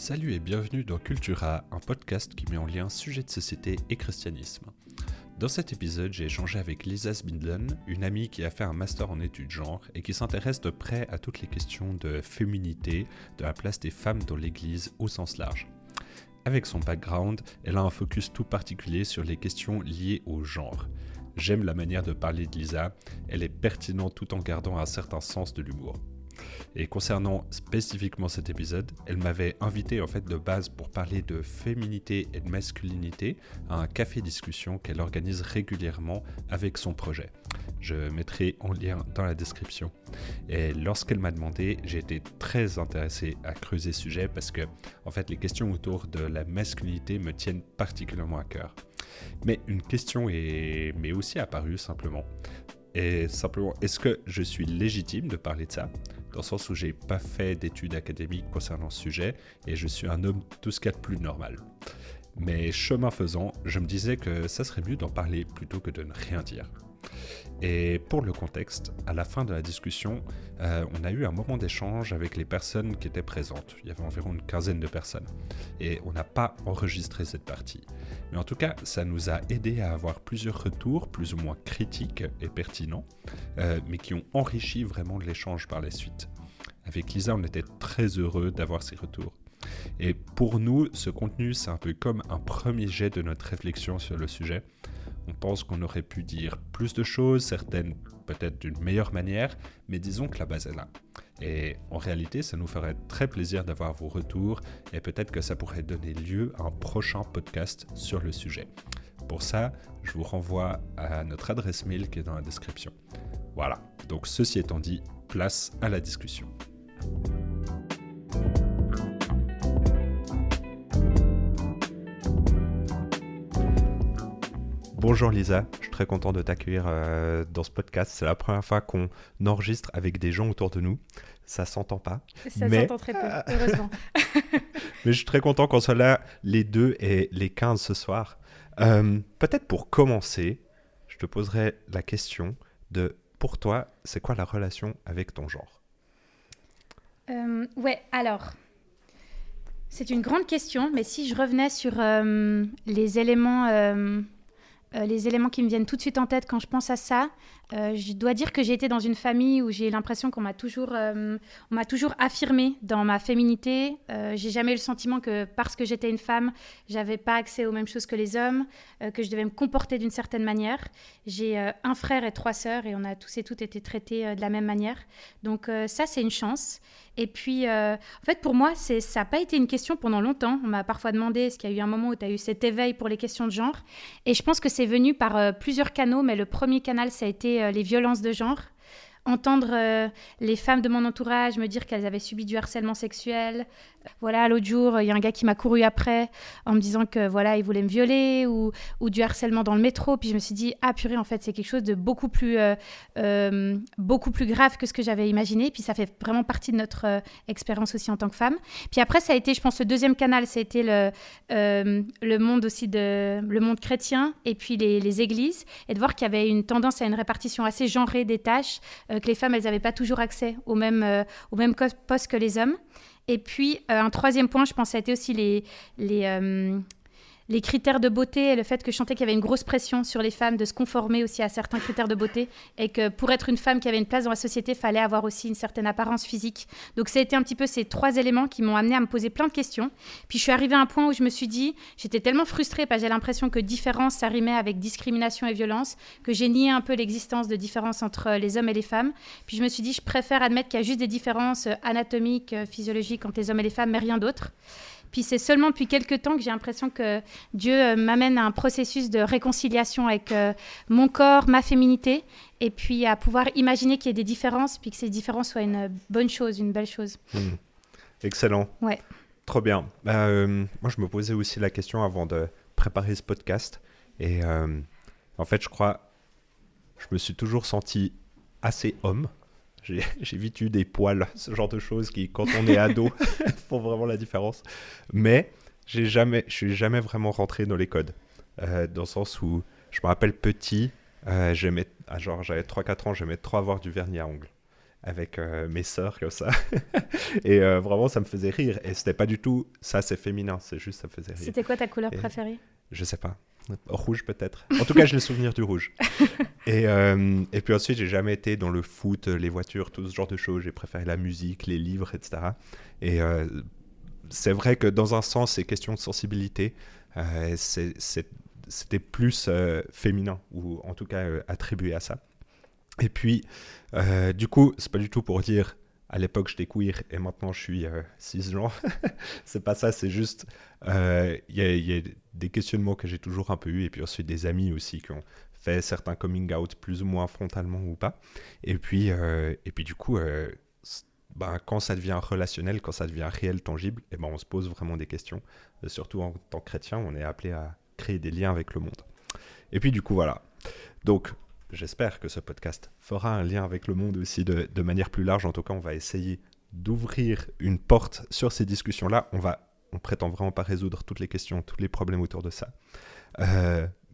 Salut et bienvenue dans Cultura, un podcast qui met en lien sujet de société et christianisme. Dans cet épisode, j'ai échangé avec Lisa Spindlen, une amie qui a fait un master en études genre et qui s'intéresse de près à toutes les questions de féminité, de la place des femmes dans l'Église au sens large. Avec son background, elle a un focus tout particulier sur les questions liées au genre. J'aime la manière de parler de Lisa, elle est pertinente tout en gardant un certain sens de l'humour. Et concernant spécifiquement cet épisode, elle m'avait invité de base pour parler de féminité et de masculinité à un café discussion qu'elle organise régulièrement avec son projet. Je mettrai en lien dans la description. Et lorsqu'elle m'a demandé, j'ai été très intéressé à creuser ce sujet parce que les questions autour de la masculinité me tiennent particulièrement à cœur. Mais une question m'est aussi apparue simplement. Et simplement, est-ce que je suis légitime de parler de ça ? Dans le sens où j'ai pas fait d'études académiques concernant ce sujet et je suis un homme tout ce qu'il y a de plus normal. Mais chemin faisant, je me disais que ça serait mieux d'en parler plutôt que de ne rien dire. Et pour le contexte, à la fin de la discussion, on a eu un moment d'échange avec les personnes qui étaient présentes. Il y avait environ une quinzaine de personnes. Et on n'a pas enregistré cette partie. Mais en tout cas, ça nous a aidé à avoir plusieurs retours, plus ou moins critiques et pertinents, mais qui ont enrichi vraiment l'échange par la suite. Avec Lisa, on était très heureux d'avoir ces retours. Et pour nous, ce contenu, c'est un peu comme un premier jet de notre réflexion sur le sujet. On pense qu'on aurait pu dire plus de choses, certaines peut-être d'une meilleure manière, mais disons que la base est là. Et en réalité, ça nous ferait très plaisir d'avoir vos retours et peut-être que ça pourrait donner lieu à un prochain podcast sur le sujet. Pour ça, je vous renvoie à notre adresse mail qui est dans la description. Voilà, donc ceci étant dit, place à la discussion. Bonjour Lisa, je suis très content de t'accueillir dans ce podcast. C'est la première fois qu'on enregistre avec des gens autour de nous. Ça s'entend pas. Ça s'entend très peu, heureusement. Mais je suis très content qu'on soit là les 2 et les 15 ce soir. Peut-être pour commencer, je te poserai la question de, pour toi, c'est quoi la relation avec ton genre ? Alors, c'est une grande question, mais si je revenais sur les éléments qui me viennent tout de suite en tête quand je pense à ça, je dois dire que j'ai été dans une famille où j'ai l'impression qu'on m'a toujours affirmée dans ma féminité. J'ai jamais eu le sentiment que parce que j'étais une femme, j'avais pas accès aux mêmes choses que les hommes, que je devais me comporter d'une certaine manière. J'ai un frère et 3 sœurs et on a tous et toutes été traités de la même manière. Donc ça, c'est une chance. Et puis, pour moi, ça n'a pas été une question pendant longtemps. On m'a parfois demandé, est-ce qu'il y a eu un moment où tu as eu cet éveil pour les questions de genre ? Et je pense que c'est venu par plusieurs canaux, mais le premier canal, ça a été les violences de genre. Entendre les femmes de mon entourage me dire qu'elles avaient subi du harcèlement sexuel. Voilà, l'autre jour, il y a un gars qui m'a couru après en me disant que il voulait me violer ou du harcèlement dans le métro. Puis je me suis dit, ah purée, en fait, c'est quelque chose de beaucoup plus grave que ce que j'avais imaginé. Puis ça fait vraiment partie de notre expérience aussi en tant que femme. Puis après, ça a été, je pense, le deuxième canal, ça a été le monde aussi le monde chrétien et puis les églises. Et de voir qu'il y avait une tendance à une répartition assez genrée des tâches, que les femmes, elles n'avaient pas toujours accès au même poste que les hommes. Et puis, un troisième point, je pense, ça a été aussi les critères de beauté et le fait que je sentais qu'il y avait une grosse pression sur les femmes de se conformer aussi à certains critères de beauté et que pour être une femme qui avait une place dans la société, il fallait avoir aussi une certaine apparence physique. Donc, ça a été un petit peu ces 3 éléments qui m'ont amenée à me poser plein de questions. Puis, je suis arrivée à un point où je me suis dit, j'étais tellement frustrée parce que j'ai l'impression que différence, ça rimait avec discrimination et violence, que j'ai nié un peu l'existence de différence entre les hommes et les femmes. Puis, je me suis dit, je préfère admettre qu'il y a juste des différences anatomiques, physiologiques entre les hommes et les femmes, mais rien d'autre. Puis c'est seulement depuis quelques temps que j'ai l'impression que Dieu m'amène à un processus de réconciliation avec mon corps, ma féminité, et puis à pouvoir imaginer qu'il y ait des différences, puis que ces différences soient une bonne chose, une belle chose. Excellent. Ouais. Trop bien. Moi, je me posais aussi la question avant de préparer ce podcast. Et je crois, je me suis toujours senti assez homme. J'ai vite eu des poils, ce genre de choses qui, quand on est ado, font vraiment la différence. Mais je suis jamais vraiment rentré dans les codes. Dans le sens où, je me rappelle petit, j'avais 3-4 ans, j'aimais trop avoir du vernis à ongles. avec mes sœurs comme ça. Et vraiment, ça me faisait rire. Et c'était pas du tout, ça c'est féminin, c'est juste ça me faisait rire. C'était quoi ta couleur préférée? Je sais pas. Rouge peut-être. En tout cas, j'ai le souvenir du rouge. Et puis ensuite, j'ai jamais été dans le foot, les voitures, tout ce genre de choses. J'ai préféré la musique, les livres, etc. Et c'est vrai que dans un sens, ces questions de sensibilité, c'était plus féminin, ou en tout cas attribué à ça. Et puis, du coup, c'est pas du tout pour dire à l'époque j'étais queer et maintenant je suis cisgenre. C'est pas ça, c'est juste il y a des questionnements que j'ai toujours un peu eu, et puis ensuite des amis aussi qui ont fait certains coming out plus ou moins frontalement ou pas. Et puis du coup, quand ça devient relationnel, quand ça devient réel, tangible, et on se pose vraiment des questions. Surtout en tant que chrétien, on est appelé à créer des liens avec le monde. Et puis du coup, voilà. Donc, j'espère que ce podcast fera un lien avec le monde aussi de manière plus large. En tout cas, on va essayer d'ouvrir une porte sur ces discussions-là. On prétend vraiment pas résoudre toutes les questions, tous les problèmes autour de ça.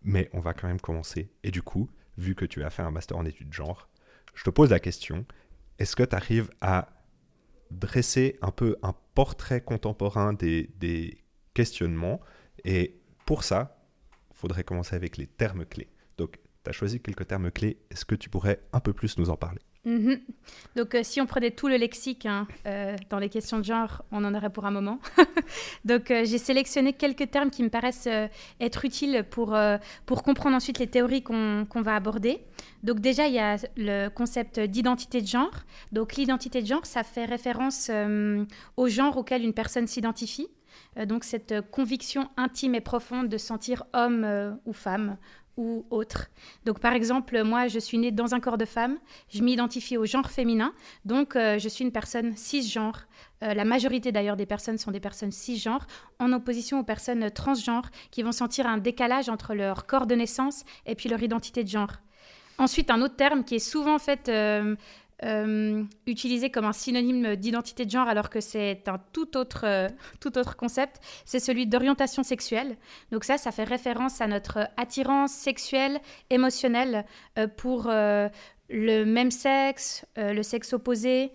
Mais on va quand même commencer. Et du coup, vu que tu as fait un master en études genre, je te pose la question, est-ce que tu arrives à dresser un peu un portrait contemporain des questionnements? Et pour ça, il faudrait commencer avec les termes clés. Donc, tu as choisi quelques termes clés. Est-ce que tu pourrais un peu plus nous en parler? Donc, si on prenait tout le lexique dans les questions de genre, on en aurait pour un moment. Donc, j'ai sélectionné quelques termes qui me paraissent être utiles pour comprendre ensuite les théories qu'on va aborder. Donc, déjà, il y a le concept d'identité de genre. Donc, l'identité de genre, ça fait référence au genre auquel une personne s'identifie. Donc, cette conviction intime et profonde de sentir homme ou femme, ou autre. Donc, par exemple, moi, je suis née dans un corps de femme, je m'identifie au genre féminin, donc je suis une personne cisgenre. La majorité, d'ailleurs, des personnes sont des personnes cisgenres, en opposition aux personnes transgenres qui vont sentir un décalage entre leur corps de naissance et puis leur identité de genre. Ensuite, un autre terme qui est souvent utilisé comme un synonyme d'identité de genre alors que c'est un tout autre concept, c'est celui d'orientation sexuelle. Donc ça fait référence à notre attirance sexuelle, émotionnelle pour le même sexe, le sexe opposé,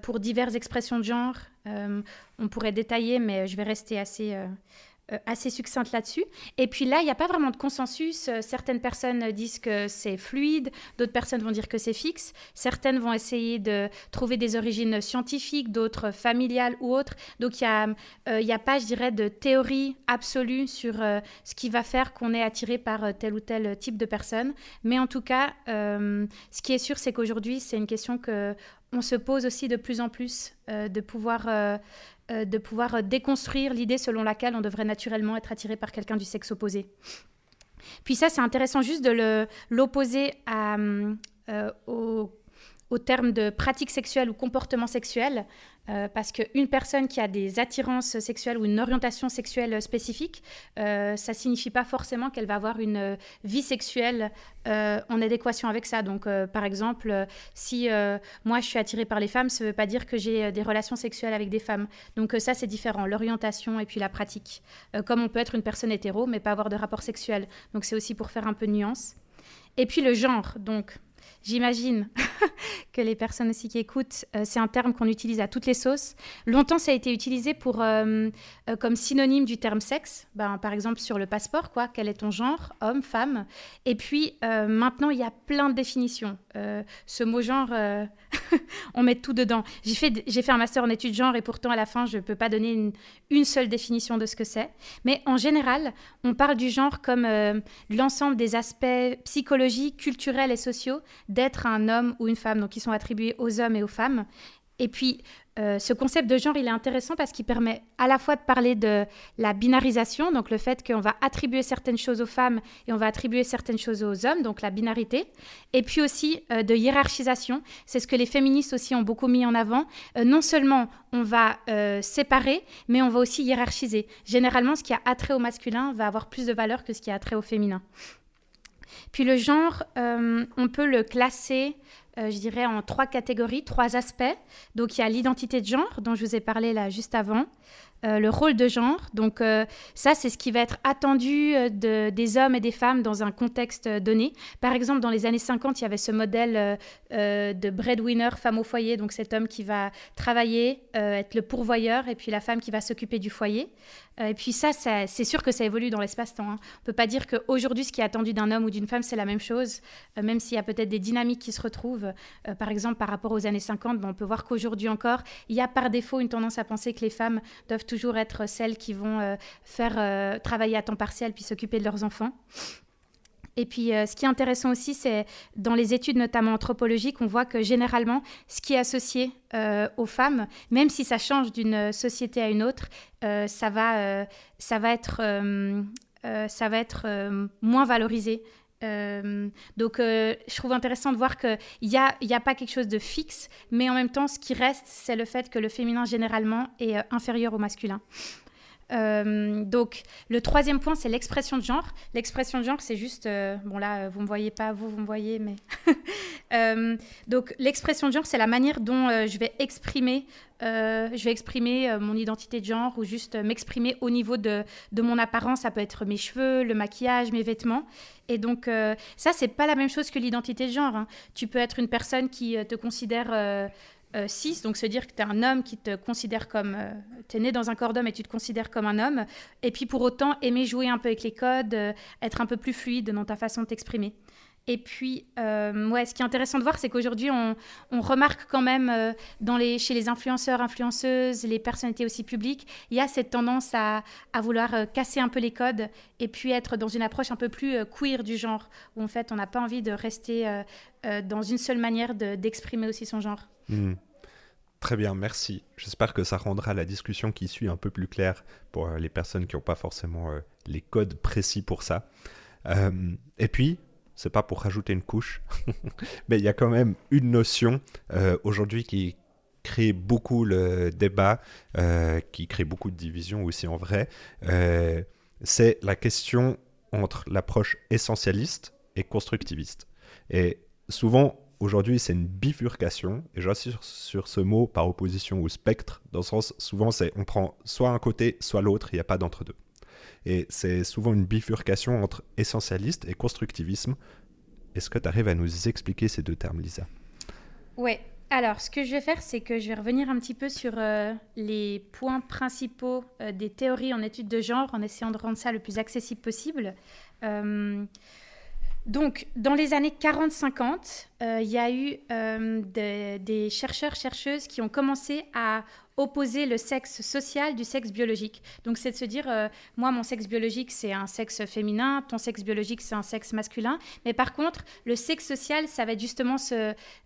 pour diverses expressions de genre. On pourrait détailler, mais je vais rester assez succincte là-dessus. Et puis là, il n'y a pas vraiment de consensus. Certaines personnes disent que c'est fluide, d'autres personnes vont dire que c'est fixe. Certaines vont essayer de trouver des origines scientifiques, d'autres familiales ou autres. Donc, il y a pas, je dirais, de théorie absolue sur ce qui va faire qu'on est attiré par tel ou tel type de personne. Mais en tout cas, ce qui est sûr, c'est qu'aujourd'hui, c'est une question qu'on se pose aussi de plus en plus, de pouvoir déconstruire l'idée selon laquelle on devrait naturellement être attiré par quelqu'un du sexe opposé. Puis ça, c'est intéressant juste de l'opposer au terme de pratique sexuelle ou comportement sexuel, parce qu'une personne qui a des attirances sexuelles ou une orientation sexuelle spécifique, ça ne signifie pas forcément qu'elle va avoir une vie sexuelle en adéquation avec ça. Donc, par exemple, si moi je suis attirée par les femmes, ça ne veut pas dire que j'ai des relations sexuelles avec des femmes. Donc ça, c'est différent, l'orientation et puis la pratique. Comme on peut être une personne hétéro, mais pas avoir de rapport sexuel. Donc c'est aussi pour faire un peu de nuance. Et puis le genre, donc... J'imagine que les personnes aussi qui écoutent, c'est un terme qu'on utilise à toutes les sauces. Longtemps, ça a été utilisé comme synonyme du terme sexe. Par exemple, sur le passeport, quel est ton genre, homme, femme. Et puis, maintenant, il y a plein de définitions. Ce mot genre, on met tout dedans. J'ai fait un master en études genre et pourtant, à la fin, je ne peux pas donner une seule définition de ce que c'est. Mais en général, on parle du genre comme l'ensemble des aspects psychologiques, culturels et sociaux d'être un homme ou une femme, donc qui sont attribués aux hommes et aux femmes. Et puis, ce concept de genre, il est intéressant parce qu'il permet à la fois de parler de la binarisation, donc le fait qu'on va attribuer certaines choses aux femmes et on va attribuer certaines choses aux hommes, donc la binarité, et puis aussi de hiérarchisation. C'est ce que les féministes aussi ont beaucoup mis en avant. Non seulement on va séparer, mais on va aussi hiérarchiser. Généralement, ce qui a attrait au masculin va avoir plus de valeur que ce qui a attrait au féminin. Puis le genre, on peut le classer, je dirais, en 3 catégories, 3 aspects. Donc il y a l'identité de genre, dont je vous ai parlé là juste avant. le rôle de genre. Donc ça, c'est ce qui va être attendu des hommes et des femmes dans un contexte donné. Par exemple, dans les années 50, il y avait ce modèle de breadwinner, femme au foyer, donc cet homme qui va travailler, être le pourvoyeur, et puis la femme qui va s'occuper du foyer. Et puis ça, c'est sûr que ça évolue dans l'espace-temps. On ne peut pas dire qu'aujourd'hui, ce qui est attendu d'un homme ou d'une femme, c'est la même chose, même s'il y a peut-être des dynamiques qui se retrouvent. Par exemple, par rapport aux années 50, on peut voir qu'aujourd'hui encore, il y a par défaut une tendance à penser que les femmes doivent toujours être celles qui vont travailler à temps partiel puis s'occuper de leurs enfants. Et puis, ce qui est intéressant aussi, c'est dans les études, notamment anthropologiques, on voit que généralement, ce qui est associé aux femmes, même si ça change d'une société à une autre, ça va être moins valorisé. Donc, je trouve intéressant de voir qu'il n'y a pas quelque chose de fixe, mais en même temps, ce qui reste, c'est le fait que le féminin, généralement, est inférieur au masculin. Donc, le troisième point, c'est l'expression de genre. L'expression de genre, c'est juste... bon, là, vous ne me voyez pas, vous me voyez, mais... donc, l'expression de genre, c'est la manière dont je vais exprimer mon identité de genre ou juste m'exprimer au niveau de mon apparence. Ça peut être mes cheveux, le maquillage, mes vêtements. Et donc, ça, c'est pas la même chose que l'identité de genre, hein. Tu peux être une personne qui te considère... cis, donc se dire que tu es un homme qui te considère comme... tu es né dans un corps d'homme et tu te considères comme un homme, et puis pour autant aimer jouer un peu avec les codes, être un peu plus fluide dans ta façon de t'exprimer. Et puis, ce qui est intéressant de voir, c'est qu'aujourd'hui, on remarque quand même chez les influenceurs, influenceuses, les personnalités aussi publiques, il y a cette tendance à vouloir casser un peu les codes et puis être dans une approche un peu plus queer du genre, où en fait, on n'a pas envie de rester dans une seule manière d'exprimer aussi son genre. Très bien, merci. J'espère que ça rendra la discussion qui suit un peu plus claire pour les personnes qui n'ont pas forcément les codes précis pour ça. Et puis, c'est pas pour rajouter une couche, mais il y a quand même une notion aujourd'hui qui crée beaucoup le débat, qui crée beaucoup de divisions aussi en vrai. C'est la question entre l'approche essentialiste et constructiviste. Et souvent, aujourd'hui, c'est une bifurcation, et j'insiste sur ce mot par opposition au spectre, dans le sens, souvent, on prend soit un côté, soit l'autre, il n'y a pas d'entre-deux. Et c'est souvent une bifurcation entre essentialiste et constructivisme. Est-ce que tu arrives à nous expliquer ces deux termes, Lisa ? Ouais. Alors, ce que je vais faire, c'est que je vais revenir un petit peu sur les points principaux des théories en études de genre, en essayant de rendre ça le plus accessible possible. Donc, dans les années 40-50, il y a eu des chercheurs-chercheuses qui ont commencé à opposer le sexe social du sexe biologique. Donc, c'est de se dire, moi, mon sexe biologique, c'est un sexe féminin, ton sexe biologique, c'est un sexe masculin. Mais par contre, le sexe social, ça va être justement,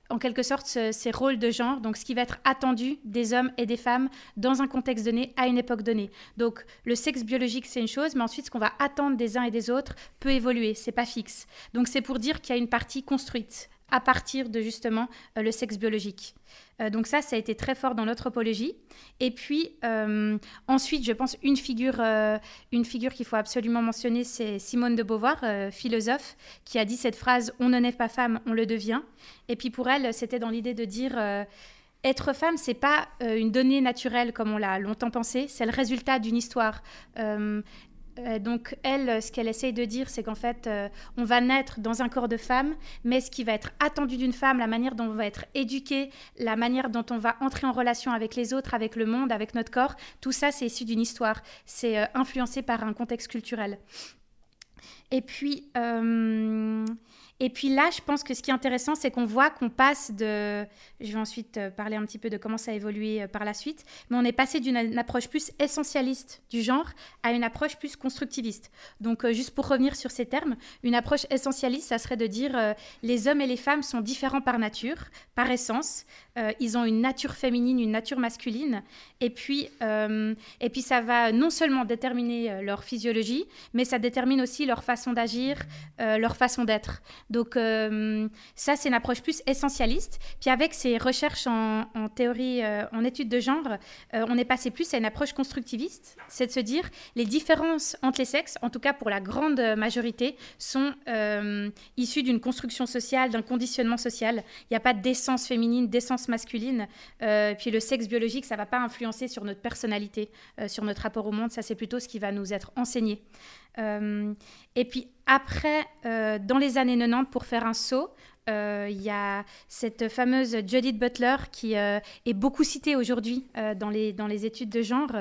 en quelque sorte, ces rôles de genre, donc ce qui va être attendu des hommes et des femmes dans un contexte donné, à une époque donnée. Donc, le sexe biologique, c'est une chose, mais ensuite, ce qu'on va attendre des uns et des autres peut évoluer, c'est pas fixe. Donc, c'est pour dire qu'il y a une partie construite à partir de justement le sexe biologique. Donc ça a été très fort dans l'anthropologie. Et puis ensuite, je pense une figure qu'il faut absolument mentionner, c'est Simone de Beauvoir, philosophe, qui a dit cette phrase « On ne naît pas femme, on le devient ». Et puis pour elle, c'était dans l'idée de dire être femme, c'est pas une donnée naturelle comme on l'a longtemps pensé, c'est le résultat d'une histoire. Donc elle, ce qu'elle essaye de dire, c'est qu'en fait, on va naître dans un corps de femme, mais ce qui va être attendu d'une femme, la manière dont on va être éduqué, la manière dont on va entrer en relation avec les autres, avec le monde, avec notre corps, tout ça, c'est issu d'une histoire. C'est influencé par un contexte culturel. Et puis là, je pense que ce qui est intéressant, c'est qu'on voit qu'on passe de... Je vais ensuite parler un petit peu de comment ça a évolué par la suite, mais on est passé d'une approche plus essentialiste du genre à une approche plus constructiviste. Donc, juste pour revenir sur ces termes, une approche essentialiste, ça serait de dire les hommes et les femmes sont différents par nature, par essence. Ils ont une nature féminine, une nature masculine. Et puis ça va non seulement déterminer leur physiologie, mais ça détermine aussi leur façon d'agir, leur façon d'être. Donc ça, c'est une approche plus essentialiste. Puis avec ces recherches en théorie, en études de genre, on est passé plus à une approche constructiviste. C'est de se dire les différences entre les sexes, en tout cas pour la grande majorité, sont issues d'une construction sociale, d'un conditionnement social. Il n'y a pas d'essence féminine, d'essence masculine. Puis le sexe biologique, ça ne va pas influencer sur notre personnalité, sur notre rapport au monde. Ça, c'est plutôt ce qui va nous être enseigné. Et puis après, dans les années 90, pour faire un saut, il y a cette fameuse Judith Butler qui est beaucoup citée aujourd'hui dans les études de genre.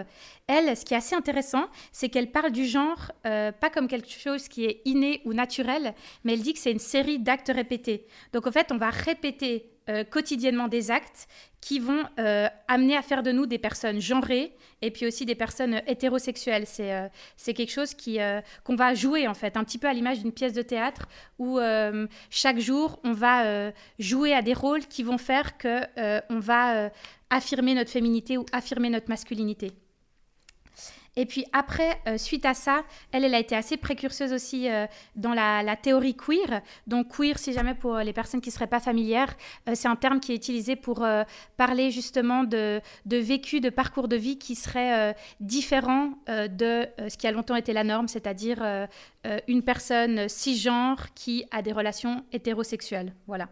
Elle, ce qui est assez intéressant, c'est qu'elle parle du genre pas comme quelque chose qui est inné ou naturel, mais elle dit que c'est une série d'actes répétés. Donc en fait, on va répéter quotidiennement des actes qui vont amener à faire de nous des personnes genrées et puis aussi des personnes hétérosexuelles. C'est quelque chose qu'on va jouer en fait, un petit peu à l'image d'une pièce de théâtre où chaque jour on va jouer à des rôles qui vont faire qu'on va affirmer notre féminité ou affirmer notre masculinité. Et puis après, suite à ça, elle a été assez précurseuse aussi dans la théorie queer. Donc queer, si jamais pour les personnes qui ne seraient pas familières, c'est un terme qui est utilisé pour parler justement de vécu, de parcours de vie qui serait différent de ce qui a longtemps été la norme, c'est-à-dire une personne cisgenre qui a des relations hétérosexuelles. Voilà.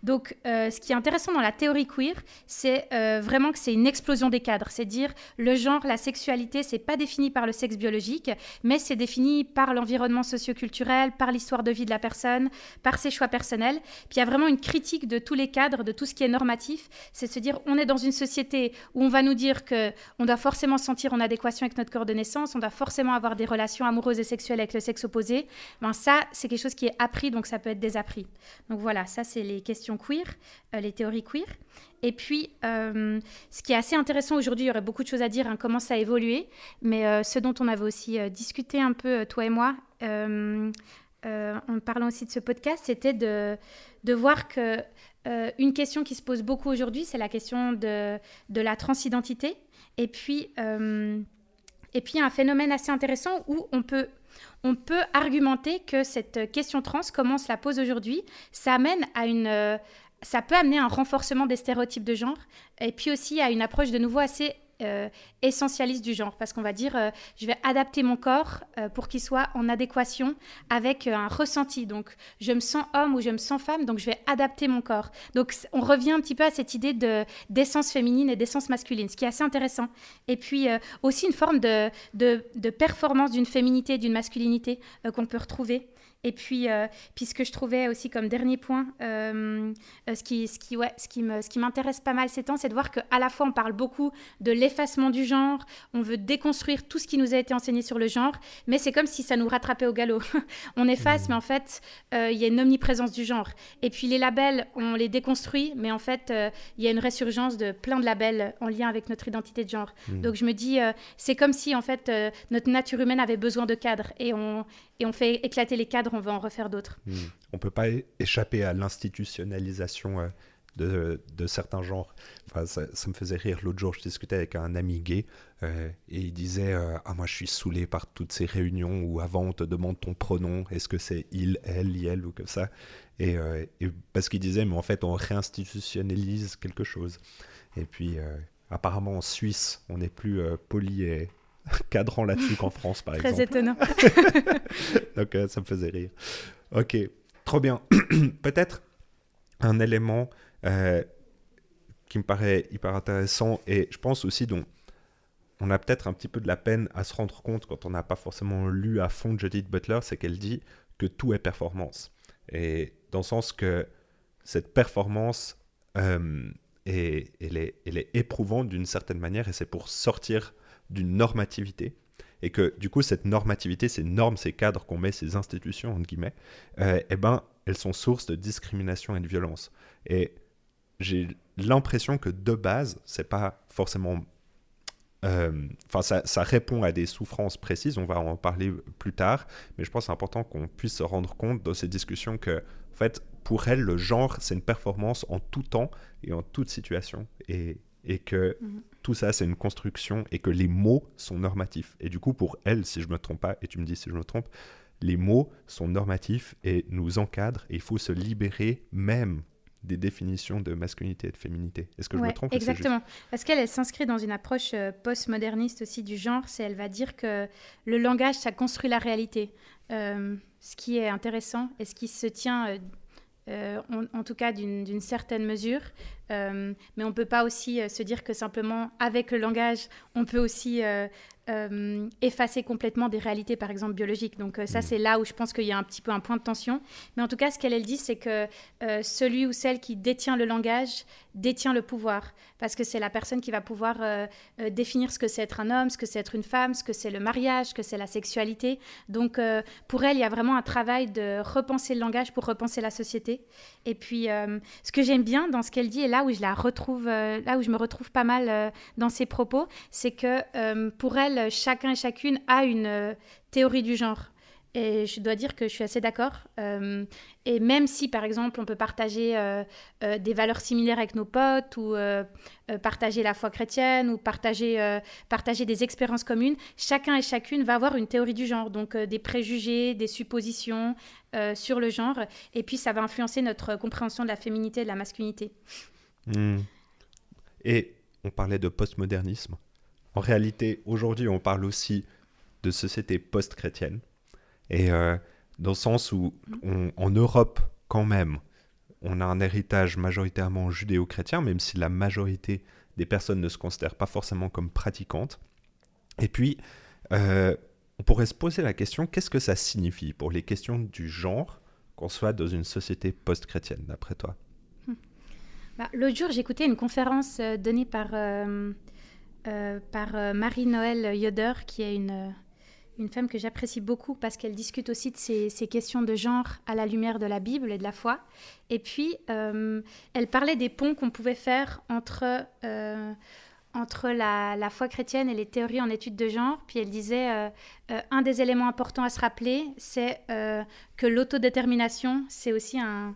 Donc, ce qui est intéressant dans la théorie queer, c'est vraiment que c'est une explosion des cadres. C'est dire le genre, la sexualité, c'est pas défini par le sexe biologique, mais c'est défini par l'environnement socio-culturel, par l'histoire de vie de la personne, par ses choix personnels. Puis il y a vraiment une critique de tous les cadres, de tout ce qui est normatif. C'est de se dire, on est dans une société où on va nous dire qu'on doit forcément se sentir en adéquation avec notre corps de naissance, on doit forcément avoir des relations amoureuses et sexuelles avec le sexe opposé. Ben ça, c'est quelque chose qui est appris, donc ça peut être désappris. Donc voilà, ça c'est les questions queer, les théories queer. Et puis, ce qui est assez intéressant aujourd'hui, il y aurait beaucoup de choses à dire, comment ça a évolué, mais ce dont on avait aussi discuté un peu, toi et moi, en parlant aussi de ce podcast, c'était de voir que une question qui se pose beaucoup aujourd'hui, c'est la question de la transidentité. Et puis, un phénomène assez intéressant où on peut argumenter que cette question trans, comme on se la pose aujourd'hui, ça peut amener un renforcement des stéréotypes de genre et puis aussi à une approche de nouveau assez essentialiste du genre, parce qu'on va dire je vais adapter mon corps pour qu'il soit en adéquation avec un ressenti. Donc je me sens homme ou je me sens femme, donc je vais adapter mon corps. Donc on revient un petit peu à cette idée d'essence féminine et d'essence masculine, ce qui est assez intéressant. Et puis aussi une forme de performance d'une féminité et d'une masculinité qu'on peut retrouver. Et puis ce que je trouvais aussi comme dernier point, ce qui m'intéresse pas mal ces temps, c'est de voir qu'à la fois on parle beaucoup de l'effacement du genre, on veut déconstruire tout ce qui nous a été enseigné sur le genre, mais c'est comme si ça nous rattrapait au galop. On efface, mais en fait, il y a une omniprésence du genre. Et puis les labels, on les déconstruit, mais en fait, il y a une résurgence de plein de labels en lien avec notre identité de genre. Donc je me dis, c'est comme si en fait, notre nature humaine avait besoin de cadres, et on fait éclater les cadres, on va en refaire d'autres. On ne peut pas échapper à l'institutionnalisation de certains genres. Enfin, ça me faisait rire. L'autre jour, je discutais avec un ami gay et il disait moi je suis saoulé par toutes ces réunions où avant on te demande ton pronom, est-ce que c'est il, elle, elle ou comme ça, et parce qu'il disait mais en fait on réinstitutionnalise quelque chose. Et puis apparemment en Suisse on est plus poli et cadrant là-dessus qu'en France par exemple. Très étonnant. Donc ça me faisait rire. Ok, trop bien. Peut-être un élément qui me paraît hyper intéressant, et je pense aussi dont on a peut-être un petit peu de la peine à se rendre compte quand on n'a pas forcément lu à fond Judith Butler, c'est qu'elle dit que tout est performance. Et dans le sens que cette performance, elle est éprouvante d'une certaine manière, et c'est pour sortir d'une normativité. Et que du coup, cette normativité, ces normes, ces cadres qu'on met, ces institutions, entre guillemets, elles sont source de discrimination et de violence. Et j'ai l'impression que de base, c'est pas forcément... ça répond à des souffrances précises, on va en parler plus tard, mais je pense que c'est important qu'on puisse se rendre compte dans ces discussions que, en fait, pour elle, le genre, c'est une performance en tout temps et en toute situation. Et que tout ça, c'est une construction et que les mots sont normatifs. Et du coup, pour elle, si je ne me trompe pas, et tu me dis si je me trompe, les mots sont normatifs et nous encadrent, et il faut se libérer même des définitions de masculinité et de féminité. Est-ce que je me trompe? Exactement. Parce qu'elle s'inscrit dans une approche postmoderniste aussi du genre. Elle va dire que le langage, ça construit la réalité. Ce qui est intéressant et ce qui se tient, en tout cas d'une certaine mesure. Mais on ne peut pas aussi se dire que simplement, avec le langage, on peut aussi effacer complètement des réalités, par exemple, biologiques. Donc ça, c'est là où je pense qu'il y a un petit peu un point de tension. Mais en tout cas, ce qu'elle dit, c'est que celui ou celle qui détient le langage détient le pouvoir. Parce que c'est la personne qui va pouvoir définir ce que c'est être un homme, ce que c'est être une femme, ce que c'est le mariage, ce que c'est la sexualité. Donc pour elle, il y a vraiment un travail de repenser le langage pour repenser la société. Et puis, ce que j'aime bien dans ce qu'elle dit, et là où je la retrouve, là où je me retrouve pas mal dans ses propos, c'est que pour elle, chacun et chacune a une théorie du genre. Et je dois dire que je suis assez d'accord. Et même si, par exemple, on peut partager des valeurs similaires avec nos potes ou partager la foi chrétienne ou partager des expériences communes, chacun et chacune va avoir une théorie du genre, donc des préjugés, des suppositions sur le genre. Et puis, ça va influencer notre compréhension de la féminité et de la masculinité. Et on parlait de postmodernisme. En réalité, aujourd'hui, on parle aussi de société post-chrétienne. Et dans le sens où, en Europe, quand même, on a un héritage majoritairement judéo-chrétien, même si la majorité des personnes ne se considèrent pas forcément comme pratiquantes. Et puis, on pourrait se poser la question, qu'est-ce que ça signifie pour les questions du genre qu'on soit dans une société post-chrétienne, d'après toi? L'autre jour, j'écoutais une conférence donnée par Marie-Noël Yoder, qui est une femme que j'apprécie beaucoup parce qu'elle discute aussi de ces questions de genre à la lumière de la Bible et de la foi. Et puis, elle parlait des ponts qu'on pouvait faire entre la foi chrétienne et les théories en études de genre. Puis elle disait, un des éléments importants à se rappeler, c'est que l'autodétermination, c'est aussi un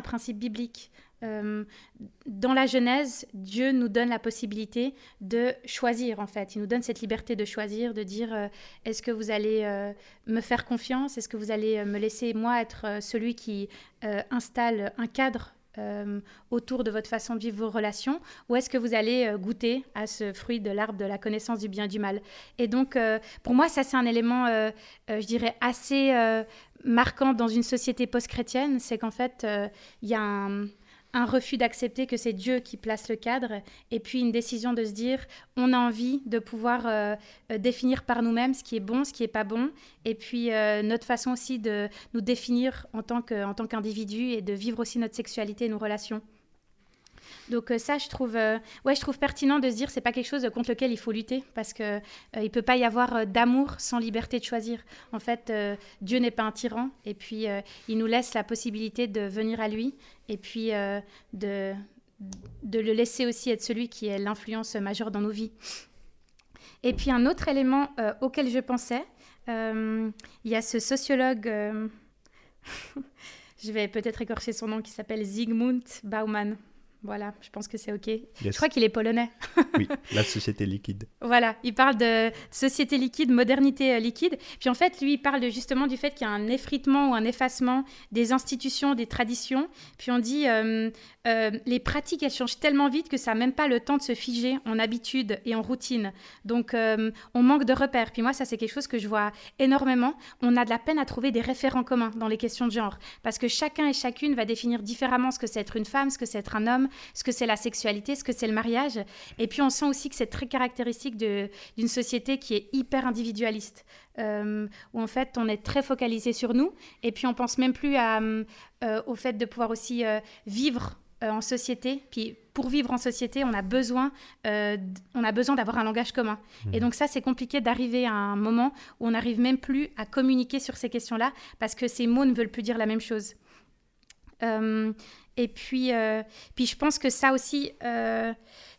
principe biblique. Dans la Genèse, Dieu nous donne la possibilité de choisir, en fait. Il nous donne cette liberté de choisir, de dire est-ce que vous allez me faire confiance? Est-ce que vous allez me laisser, moi, être celui qui installe un cadre autour de votre façon de vivre vos relations? Ou est-ce que vous allez goûter à ce fruit de l'arbre de la connaissance du bien et du mal? Et donc, pour moi, ça, c'est un élément, je dirais, assez marquant dans une société post-chrétienne. C'est qu'en fait, il y a un refus d'accepter que c'est Dieu qui place le cadre, et puis une décision de se dire on a envie de pouvoir définir par nous-mêmes ce qui est bon, ce qui n'est pas bon, et puis notre façon aussi de nous définir en tant qu'individu et de vivre aussi notre sexualité et nos relations. Donc ça, je trouve pertinent de se dire c'est pas quelque chose contre lequel il faut lutter, parce que il peut pas y avoir d'amour sans liberté de choisir. En fait, Dieu n'est pas un tyran, et puis il nous laisse la possibilité de venir à lui, et puis de le laisser aussi être celui qui est l'influence majeure dans nos vies. Et puis un autre élément auquel je pensais, il y a ce sociologue, je vais peut-être écorcher son nom, qui s'appelle Zygmunt Bauman. Voilà, je pense que c'est OK. Yes. Je crois qu'il est polonais. Oui, la société liquide. Voilà, il parle de société liquide, modernité liquide. Puis en fait, lui, il parle justement du fait qu'il y a un effritement ou un effacement des institutions, des traditions. Puis on dit, les pratiques, elles changent tellement vite que ça n'a même pas le temps de se figer en habitude et en routine. Donc, on manque de repères. Puis moi, ça, c'est quelque chose que je vois énormément. On a de la peine à trouver des référents communs dans les questions de genre. Parce que chacun et chacune va définir différemment ce que c'est être une femme, ce que c'est être un homme, ce que c'est la sexualité, ce que c'est le mariage. Et puis on sent aussi que c'est très caractéristique d'une société qui est hyper individualiste, où en fait on est très focalisé sur nous, et puis on pense même plus au fait de pouvoir aussi vivre en société. Puis pour vivre en société, on a besoin d'avoir un langage commun. Et donc ça, c'est compliqué d'arriver à un moment où on n'arrive même plus à communiquer sur ces questions-là, parce que ces mots ne veulent plus dire la même chose. Et puis je pense que ça aussi,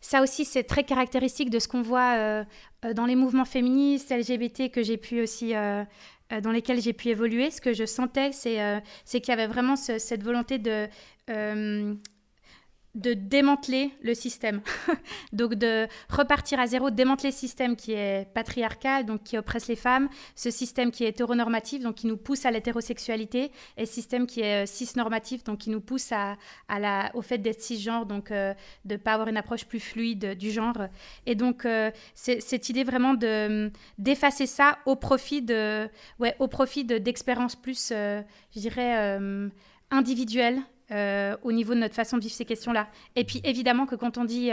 c'est très caractéristique de ce qu'on voit dans les mouvements féministes, LGBT, que j'ai pu aussi, dans lesquels j'ai pu évoluer. Ce que je sentais, c'est qu'il y avait vraiment cette volonté de démanteler le système. Donc de repartir à zéro, démanteler le système qui est patriarcal, donc qui oppresse les femmes, ce système qui est hétéronormatif, donc qui nous pousse à l'hétérosexualité, et ce système qui est cisnormatif, donc qui nous pousse au fait d'être cisgenre, donc de ne pas avoir une approche plus fluide du genre. Et donc c'est cette idée vraiment d'effacer ça au profit d'expériences plus, je dirais, individuelles, au niveau de notre façon de vivre ces questions-là. Et puis évidemment que quand on dit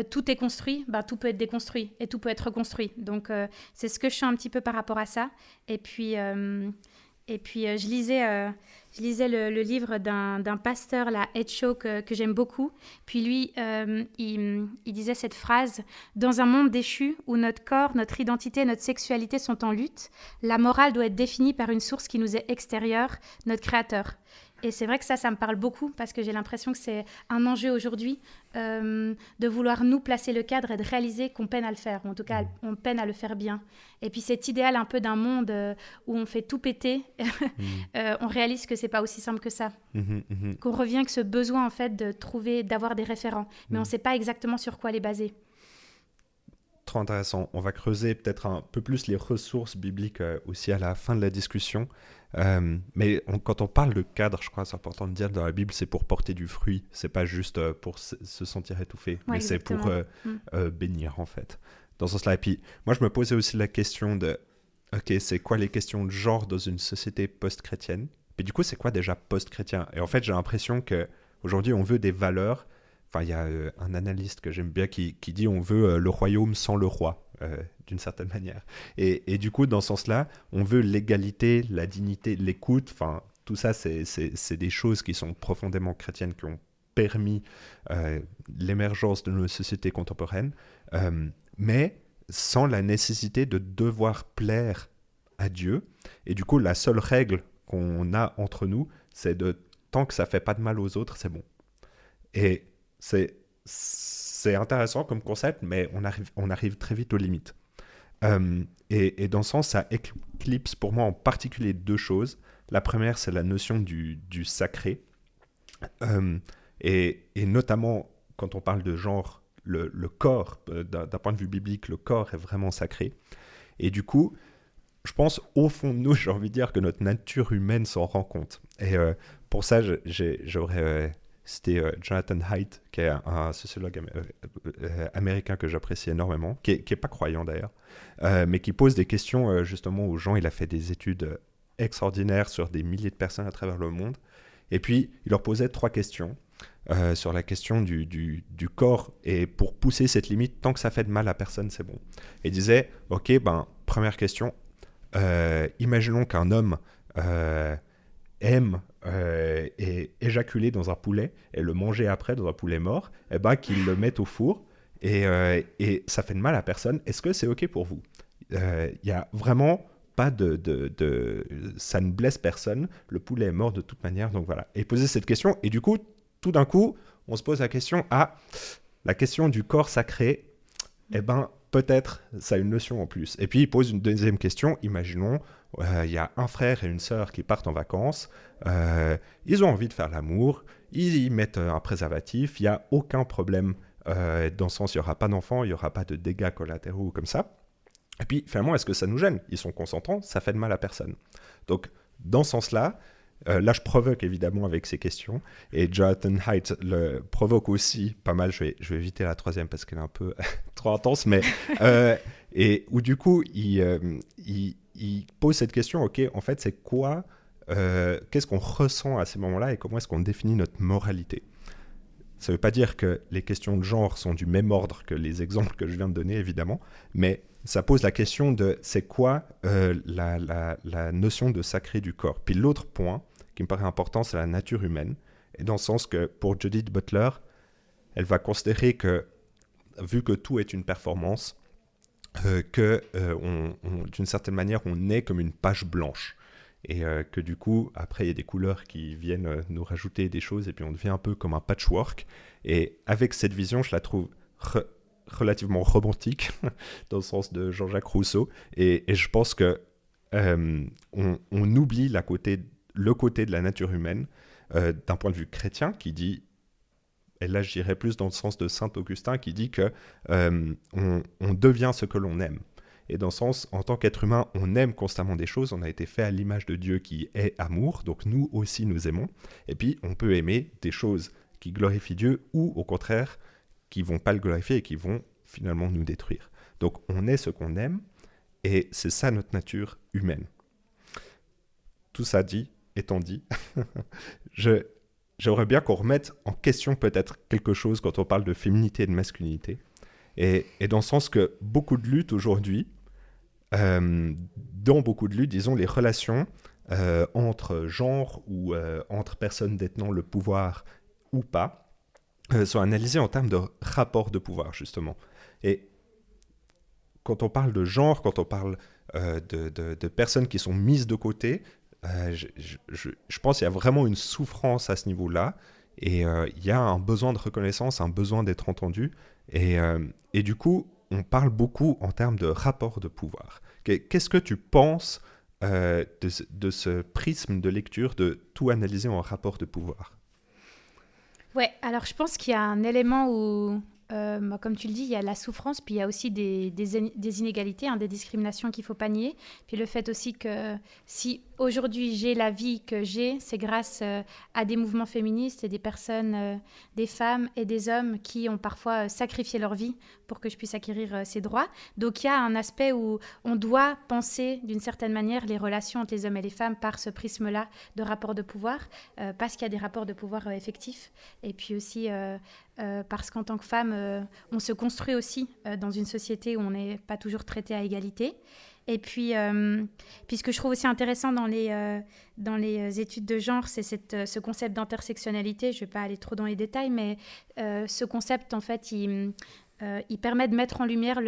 tout est construit, tout peut être déconstruit et tout peut être reconstruit. Donc c'est ce que je sens un petit peu par rapport à ça. Et puis je lisais le livre d'un pasteur, là, Ed Shaw, que j'aime beaucoup. Puis lui, il disait cette phrase: « Dans un monde déchu où notre corps, notre identité, notre sexualité sont en lutte, la morale doit être définie par une source qui nous est extérieure, notre créateur. » Et c'est vrai que ça me parle beaucoup parce que j'ai l'impression que c'est un enjeu aujourd'hui de vouloir nous placer le cadre et de réaliser qu'on peine à le faire, ou en tout cas on peine à le faire bien. Et puis cet idéal un peu d'un monde où on fait tout péter, on réalise que c'est pas aussi simple que ça. Qu'on revient avec ce besoin en fait d'avoir des référents, mais on ne sait pas exactement sur quoi les baser. Trop intéressant. On va creuser peut-être un peu plus les ressources bibliques aussi à la fin de la discussion. Mais quand on parle de cadre, je crois que c'est important de dire dans la Bible, c'est pour porter du fruit. C'est pas juste pour se sentir étouffé, mais exactement. C'est pour bénir en fait. Dans ce sens-là. Et puis, moi, je me posais aussi la question de, ok, c'est quoi les questions de genre dans une société post-chrétienne? Mais du coup, c'est quoi déjà post-chrétien? Et en fait, j'ai l'impression qu'aujourd'hui, on veut des valeurs. Enfin, il y a un analyste que j'aime bien qui dit on veut le royaume sans le roi, d'une certaine manière. Et du coup, dans ce sens-là, on veut l'égalité, la dignité, l'écoute. Enfin, tout ça, c'est des choses qui sont profondément chrétiennes, qui ont permis l'émergence de nos sociétés contemporaines, mais sans la nécessité de devoir plaire à Dieu. Et du coup, la seule règle qu'on a entre nous, c'est de tant que ça fait pas de mal aux autres, c'est bon. Et c'est intéressant comme concept, mais on arrive très vite aux limites. Et dans ce sens, ça éclipse pour moi en particulier deux choses. La première, c'est la notion du sacré. Et notamment, quand on parle de genre, le corps, d'un point de vue biblique, le corps est vraiment sacré. Et du coup, je pense au fond de nous, j'ai envie de dire que notre nature humaine s'en rend compte. Et pour ça, j'aurais... C'était Jonathan Haidt, qui est un sociologue américain que j'apprécie énormément, qui est pas croyant d'ailleurs, mais qui pose des questions justement aux gens. Il a fait des études extraordinaires sur des milliers de personnes à travers le monde. Et puis, il leur posait 3 questions sur la question du corps. Et pour pousser cette limite, tant que ça fait de mal à personne, c'est bon. Et il disait, ok, première question, imaginons qu'un homme aime et éjaculer dans un poulet et le manger après dans un poulet mort, qu'il le mette au four et ça fait de mal à personne. Est-ce que c'est ok pour vous? Il y a vraiment pas ça ne blesse personne, le poulet est mort de toute manière, donc voilà. Et poser cette question, et du coup, tout d'un coup, on se pose la question, la question du corps sacré, peut-être ça a une notion en plus. Et puis il pose une deuxième question, imaginons, il y a un frère et une sœur qui partent en vacances, ils ont envie de faire l'amour, ils mettent un préservatif, il n'y a aucun problème, dans le sens il n'y aura pas d'enfants, il n'y aura pas de dégâts collatéraux comme ça. Et puis finalement, est-ce que ça nous gêne? Ils sont consentants, ça fait de mal à personne. Donc dans ce sens-là, là je provoque évidemment avec ces questions, et Jonathan Haidt le provoque aussi pas mal, je vais éviter la troisième parce qu'elle est un peu trop intense, mais et où du coup il pose cette question, ok, en fait c'est quoi, qu'est-ce qu'on ressent à ces moments-là et comment est-ce qu'on définit notre moralité? Ça ne veut pas dire que les questions de genre sont du même ordre que les exemples que je viens de donner, évidemment, mais ça pose la question de c'est quoi la notion de sacré du corps. Puis l'autre point qui me paraît important, c'est la nature humaine, et dans le sens que pour Judith Butler, elle va considérer que, vu que tout est une performance, d'une certaine manière, on est comme une page blanche. Et que du coup, après, il y a des couleurs qui viennent nous rajouter des choses, et puis on devient un peu comme un patchwork. Et avec cette vision, je la trouve relativement romantique, dans le sens de Jean-Jacques Rousseau. Et je pense que on oublie le côté de la nature humaine d'un point de vue chrétien qui dit et là j'irais plus dans le sens de Saint Augustin qui dit que on devient ce que l'on aime. Et dans ce sens, en tant qu'être humain, on aime constamment des choses, on a été fait à l'image de Dieu qui est amour, donc nous aussi nous aimons, et puis on peut aimer des choses qui glorifient Dieu ou au contraire qui vont pas le glorifier et qui vont finalement nous détruire. Donc on est ce qu'on aime, et c'est ça notre nature humaine. Tout ça étant dit, j'aimerais bien qu'on remette en question peut-être quelque chose quand on parle de féminité et de masculinité. Et dans le sens que beaucoup de luttes aujourd'hui, dans beaucoup de luttes, disons, les relations entre genres ou entre personnes détenant le pouvoir ou pas, sont analysées en termes de rapport de pouvoir, justement. Et quand on parle de genre, quand on parle de personnes qui sont mises de côté, je pense qu'il y a vraiment une souffrance à ce niveau-là, et il y a un besoin de reconnaissance, un besoin d'être entendu, et du coup, on parle beaucoup en termes de rapport de pouvoir. Qu'est-ce que tu penses de ce prisme de lecture, de tout analyser en rapport de pouvoir? Ouais, alors je pense qu'il y a un élément où, comme tu le dis, il y a la souffrance, puis il y a aussi des inégalités, des discriminations qu'il ne faut pas nier. Puis le fait aussi que si aujourd'hui j'ai la vie que j'ai, c'est grâce à des mouvements féministes et des personnes, des femmes et des hommes qui ont parfois sacrifié leur vie pour que je puisse acquérir ces droits. Donc il y a un aspect où on doit penser d'une certaine manière les relations entre les hommes et les femmes par ce prisme-là de rapport de pouvoir, parce qu'il y a des rapports de pouvoir effectifs. Et puis aussi parce qu'en tant que femme, on se construit aussi dans une société où on n'est pas toujours traité à égalité. Et puis ce que je trouve aussi intéressant dans les études de genre, c'est ce concept d'intersectionnalité. Je ne vais pas aller trop dans les détails, mais ce concept, en fait, il permet de mettre en lumière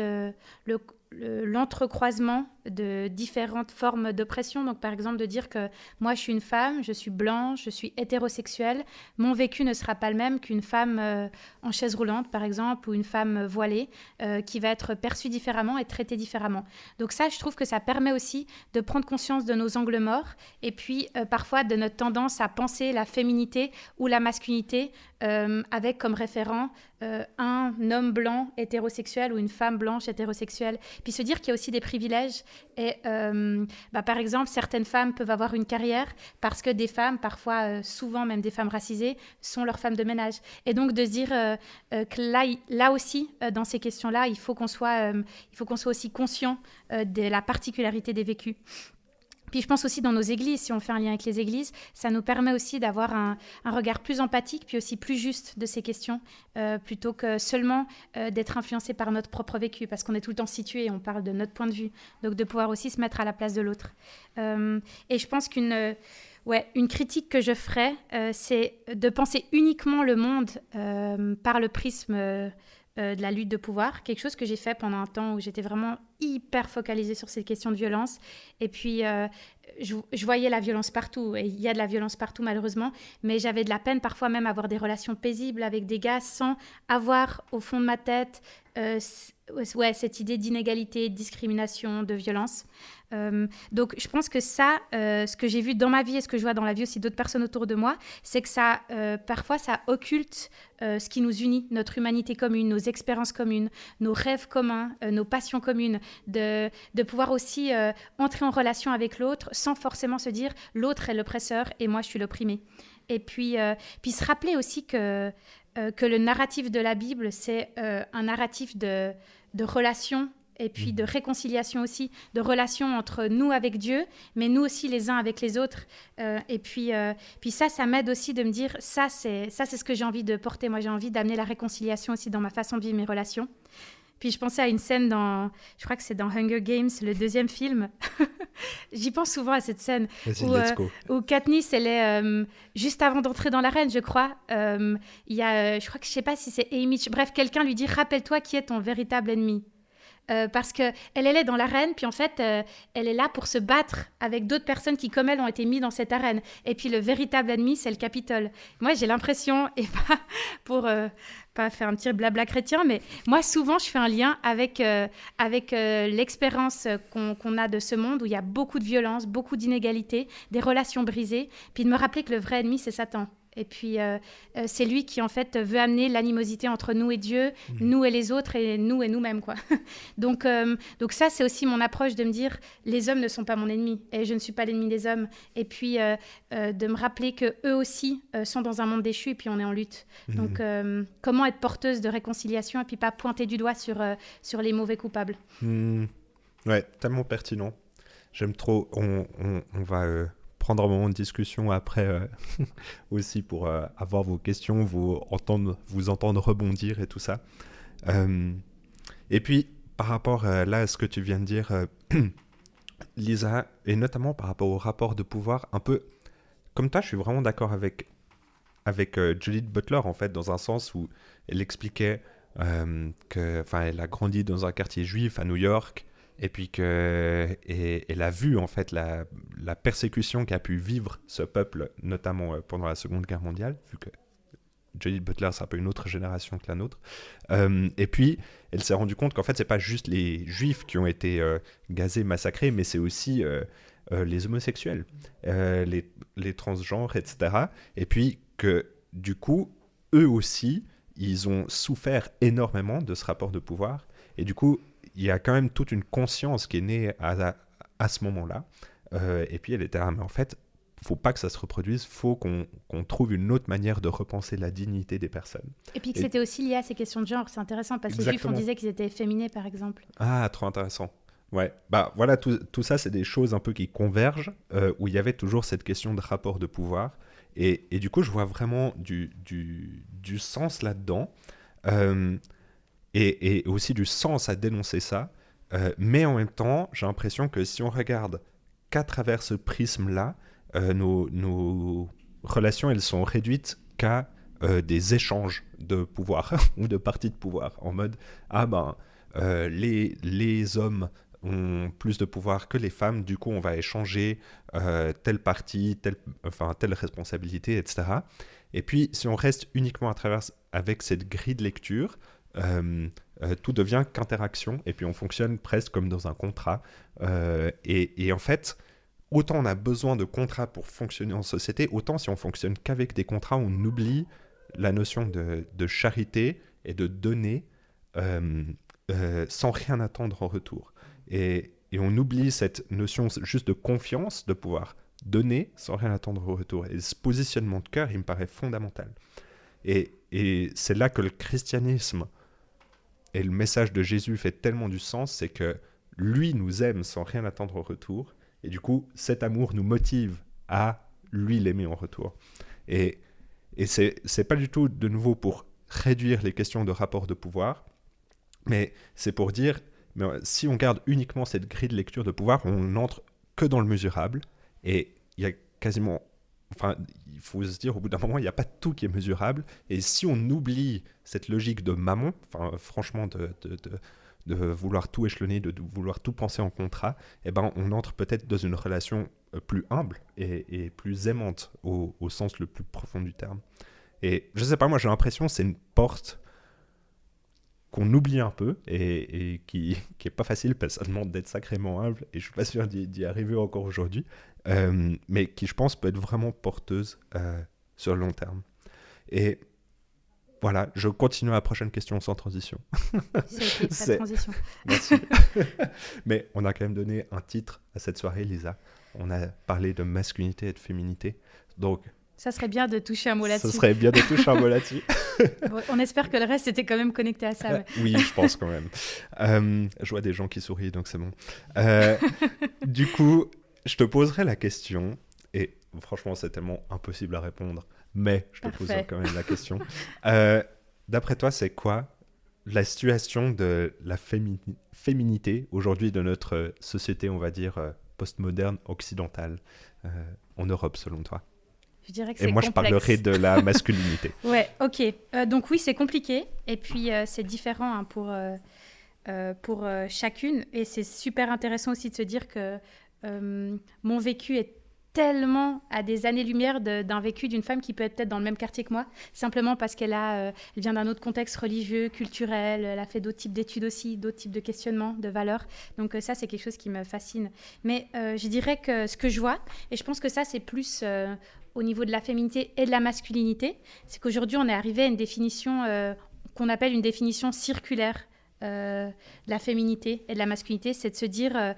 l'entrecroisement de différentes formes d'oppression. Donc, par exemple, de dire que moi, je suis une femme, je suis blanche, je suis hétérosexuelle. Mon vécu ne sera pas le même qu'une femme en chaise roulante, par exemple, ou une femme voilée, qui va être perçue différemment et traitée différemment. Donc ça, je trouve que ça permet aussi de prendre conscience de nos angles morts et puis parfois de notre tendance à penser la féminité ou la masculinité avec comme référent un homme blanc hétérosexuel ou une femme blanche hétérosexuelle. Puis se dire qu'il y a aussi des privilèges. Et par exemple, certaines femmes peuvent avoir une carrière parce que des femmes, parfois souvent même des femmes racisées, sont leurs femmes de ménage. Et donc de se dire que là aussi, dans ces questions-là, il faut qu'on soit aussi conscient de la particularité des vécus. Puis je pense aussi dans nos églises, si on fait un lien avec les églises, ça nous permet aussi d'avoir un regard plus empathique, puis aussi plus juste de ces questions, plutôt que seulement d'être influencé par notre propre vécu, parce qu'on est tout le temps situé, on parle de notre point de vue, donc de pouvoir aussi se mettre à la place de l'autre. Et je pense qu'une critique que je ferais, c'est de penser uniquement le monde par le prisme de la lutte de pouvoir, quelque chose que j'ai fait pendant un temps où j'étais vraiment hyper focalisée sur ces questions de violence. Et puis, je voyais la violence partout, et il y a de la violence partout malheureusement, mais j'avais de la peine parfois même à avoir des relations paisibles avec des gars sans avoir au fond de ma tête cette idée d'inégalité, de discrimination, de violence. Donc je pense que ça, ce que j'ai vu dans ma vie et ce que je vois dans la vie aussi d'autres personnes autour de moi, c'est que ça, parfois ça occulte ce qui nous unit, notre humanité commune, nos expériences communes, nos rêves communs, nos passions communes, de pouvoir aussi entrer en relation avec l'autre sans forcément se dire l'autre est l'oppresseur et moi je suis l'opprimé. Et puis se rappeler aussi que le narratif de la Bible, c'est un narratif de relation et puis de réconciliation aussi, de relation entre nous avec Dieu, mais nous aussi les uns avec les autres. Et puis ça m'aide aussi de me dire, ça c'est ce que j'ai envie de porter. Moi, j'ai envie d'amener la réconciliation aussi dans ma façon de vivre mes relations. Puis je pensais à une scène je crois que c'est dans Hunger Games, le 2e film. J'y pense souvent à cette scène où Katniss, elle est juste avant d'entrer dans l'arène, je crois. Il y a, je sais pas si c'est Haymitch. Bref, quelqu'un lui dit, rappelle-toi qui est ton véritable ennemi. Parce qu'elle est dans l'arène, puis en fait, elle est là pour se battre avec d'autres personnes qui, comme elle, ont été mises dans cette arène. Et puis le véritable ennemi, c'est le Capitole. Moi, j'ai l'impression, et pas pour pas faire un petit blabla chrétien, mais moi, souvent, je fais un lien avec l'expérience qu'on a de ce monde où il y a beaucoup de violence, beaucoup d'inégalités, des relations brisées, puis de me rappeler que le vrai ennemi, c'est Satan. Et puis, c'est lui qui, en fait, veut amener l'animosité entre nous et Dieu, nous et les autres, et nous et nous-mêmes, quoi. Donc ça, c'est aussi mon approche de me dire, les hommes ne sont pas mon ennemi, et je ne suis pas l'ennemi des hommes. Et puis, de me rappeler qu'eux aussi sont dans un monde déchu, et puis on est en lutte. Donc, comment être porteuse de réconciliation, et puis pas pointer du doigt sur les mauvais coupables. Ouais, tellement pertinent. J'aime trop. On va prendre un moment de discussion après aussi pour avoir vos questions, vous entendre rebondir et tout ça. Et puis, par rapport là à ce que tu viens de dire, Lisa, et notamment par rapport au rapport de pouvoir, un peu comme toi, je suis vraiment d'accord avec Judith Butler, en fait, dans un sens où elle expliquait qu'elle a grandi dans un quartier juif à New York, et puis qu'elle a vu, en fait, la persécution qu'a pu vivre ce peuple, notamment pendant la Seconde Guerre mondiale, vu que Judith Butler, c'est un peu une autre génération que la nôtre. Et puis, elle s'est rendue compte qu'en fait, c'est pas juste les juifs qui ont été gazés, massacrés, mais c'est aussi les homosexuels, les transgenres, etc. Et puis que, du coup, eux aussi, ils ont souffert énormément de ce rapport de pouvoir. Et du coup, il y a quand même toute une conscience qui est née à ce moment-là. Et puis, elle était là, mais en fait, faut pas que ça se reproduise, faut qu'on trouve une autre manière de repenser la dignité des personnes. Et puis que c'était aussi lié à ces questions de genre, c'est intéressant, parce que les juifs, on disait qu'ils étaient efféminés, par exemple. Ah, trop intéressant. Ouais, bah voilà, tout ça, c'est des choses un peu qui convergent, où il y avait toujours cette question de rapport de pouvoir. Et du coup, je vois vraiment du sens là-dedans, et aussi du sens à dénoncer ça. Mais en même temps, j'ai l'impression que si on regarde qu'à travers ce prisme-là, nos relations, elles sont réduites qu'à des échanges de pouvoir ou de parties de pouvoir, en mode les hommes ont plus de pouvoir que les femmes, du coup on va échanger telle partie, telle responsabilité, etc. Et puis si on reste uniquement avec cette grille de lecture, tout devient qu'interaction, et puis on fonctionne presque comme dans un contrat. Et en fait, autant on a besoin de contrats pour fonctionner en société, autant si on fonctionne qu'avec des contrats, on oublie la notion de charité et de donner sans rien attendre en retour. Et on oublie cette notion juste de confiance, de pouvoir donner sans rien attendre au retour. Et ce positionnement de cœur, il me paraît fondamental. Et c'est là que le christianisme et le message de Jésus fait tellement du sens, c'est que lui nous aime sans rien attendre au retour. Et du coup, cet amour nous motive à lui l'aimer en retour. Et c'est pas du tout, de nouveau, pour réduire les questions de rapport de pouvoir, mais c'est pour dire, mais si on garde uniquement cette grille de lecture de pouvoir, on n'entre que dans le mesurable, et il y a quasiment... Enfin, il faut se dire, au bout d'un moment, il n'y a pas tout qui est mesurable, et si on oublie cette logique de mammon, enfin, franchement, de vouloir tout échelonner, de vouloir tout penser en contrat, eh ben, on entre peut-être dans une relation plus humble et plus aimante au sens le plus profond du terme. Et je sais pas, moi j'ai l'impression que c'est une porte qu'on oublie un peu et qui est pas facile parce que ça demande d'être sacrément humble, et je suis pas sûr d'y arriver encore aujourd'hui, mais qui je pense peut être vraiment porteuse sur le long terme. Et voilà, je continue à la prochaine question sans transition. C'est ok, pas de transition. Merci. Mais on a quand même donné un titre à cette soirée, Lisa. On a parlé de masculinité et de féminité. Donc, ça serait bien de toucher un mot là-dessus. Ça serait bien de toucher un mot là-dessus. Bon, on espère que le reste était quand même connecté à ça. Oui, je pense quand même. Je vois des gens qui sourient, donc c'est bon. Du coup, je te poserai la question, et franchement, c'est tellement impossible à répondre, mais je te poserai quand même la question. D'après toi, c'est quoi la situation de la féminité aujourd'hui de notre société, on va dire, postmoderne, occidentale, en Europe, selon toi? Je dirais que et moi, complexe. Je parlerai de la masculinité. Ouais, ok. Donc oui, c'est compliqué. Et puis, c'est différent pour chacune. Et c'est super intéressant aussi de se dire que mon vécu est tellement à des années-lumière d'un vécu d'une femme qui peut être peut-être dans le même quartier que moi, simplement parce qu'elle vient d'un autre contexte religieux, culturel, elle a fait d'autres types d'études aussi, d'autres types de questionnements, de valeurs. Donc ça, c'est quelque chose qui me fascine. Mais je dirais que ce que je vois, et je pense que ça, c'est plus au niveau de la féminité et de la masculinité, c'est qu'aujourd'hui, on est arrivé à une définition qu'on appelle une définition circulaire de la féminité et de la masculinité. C'est de se dire,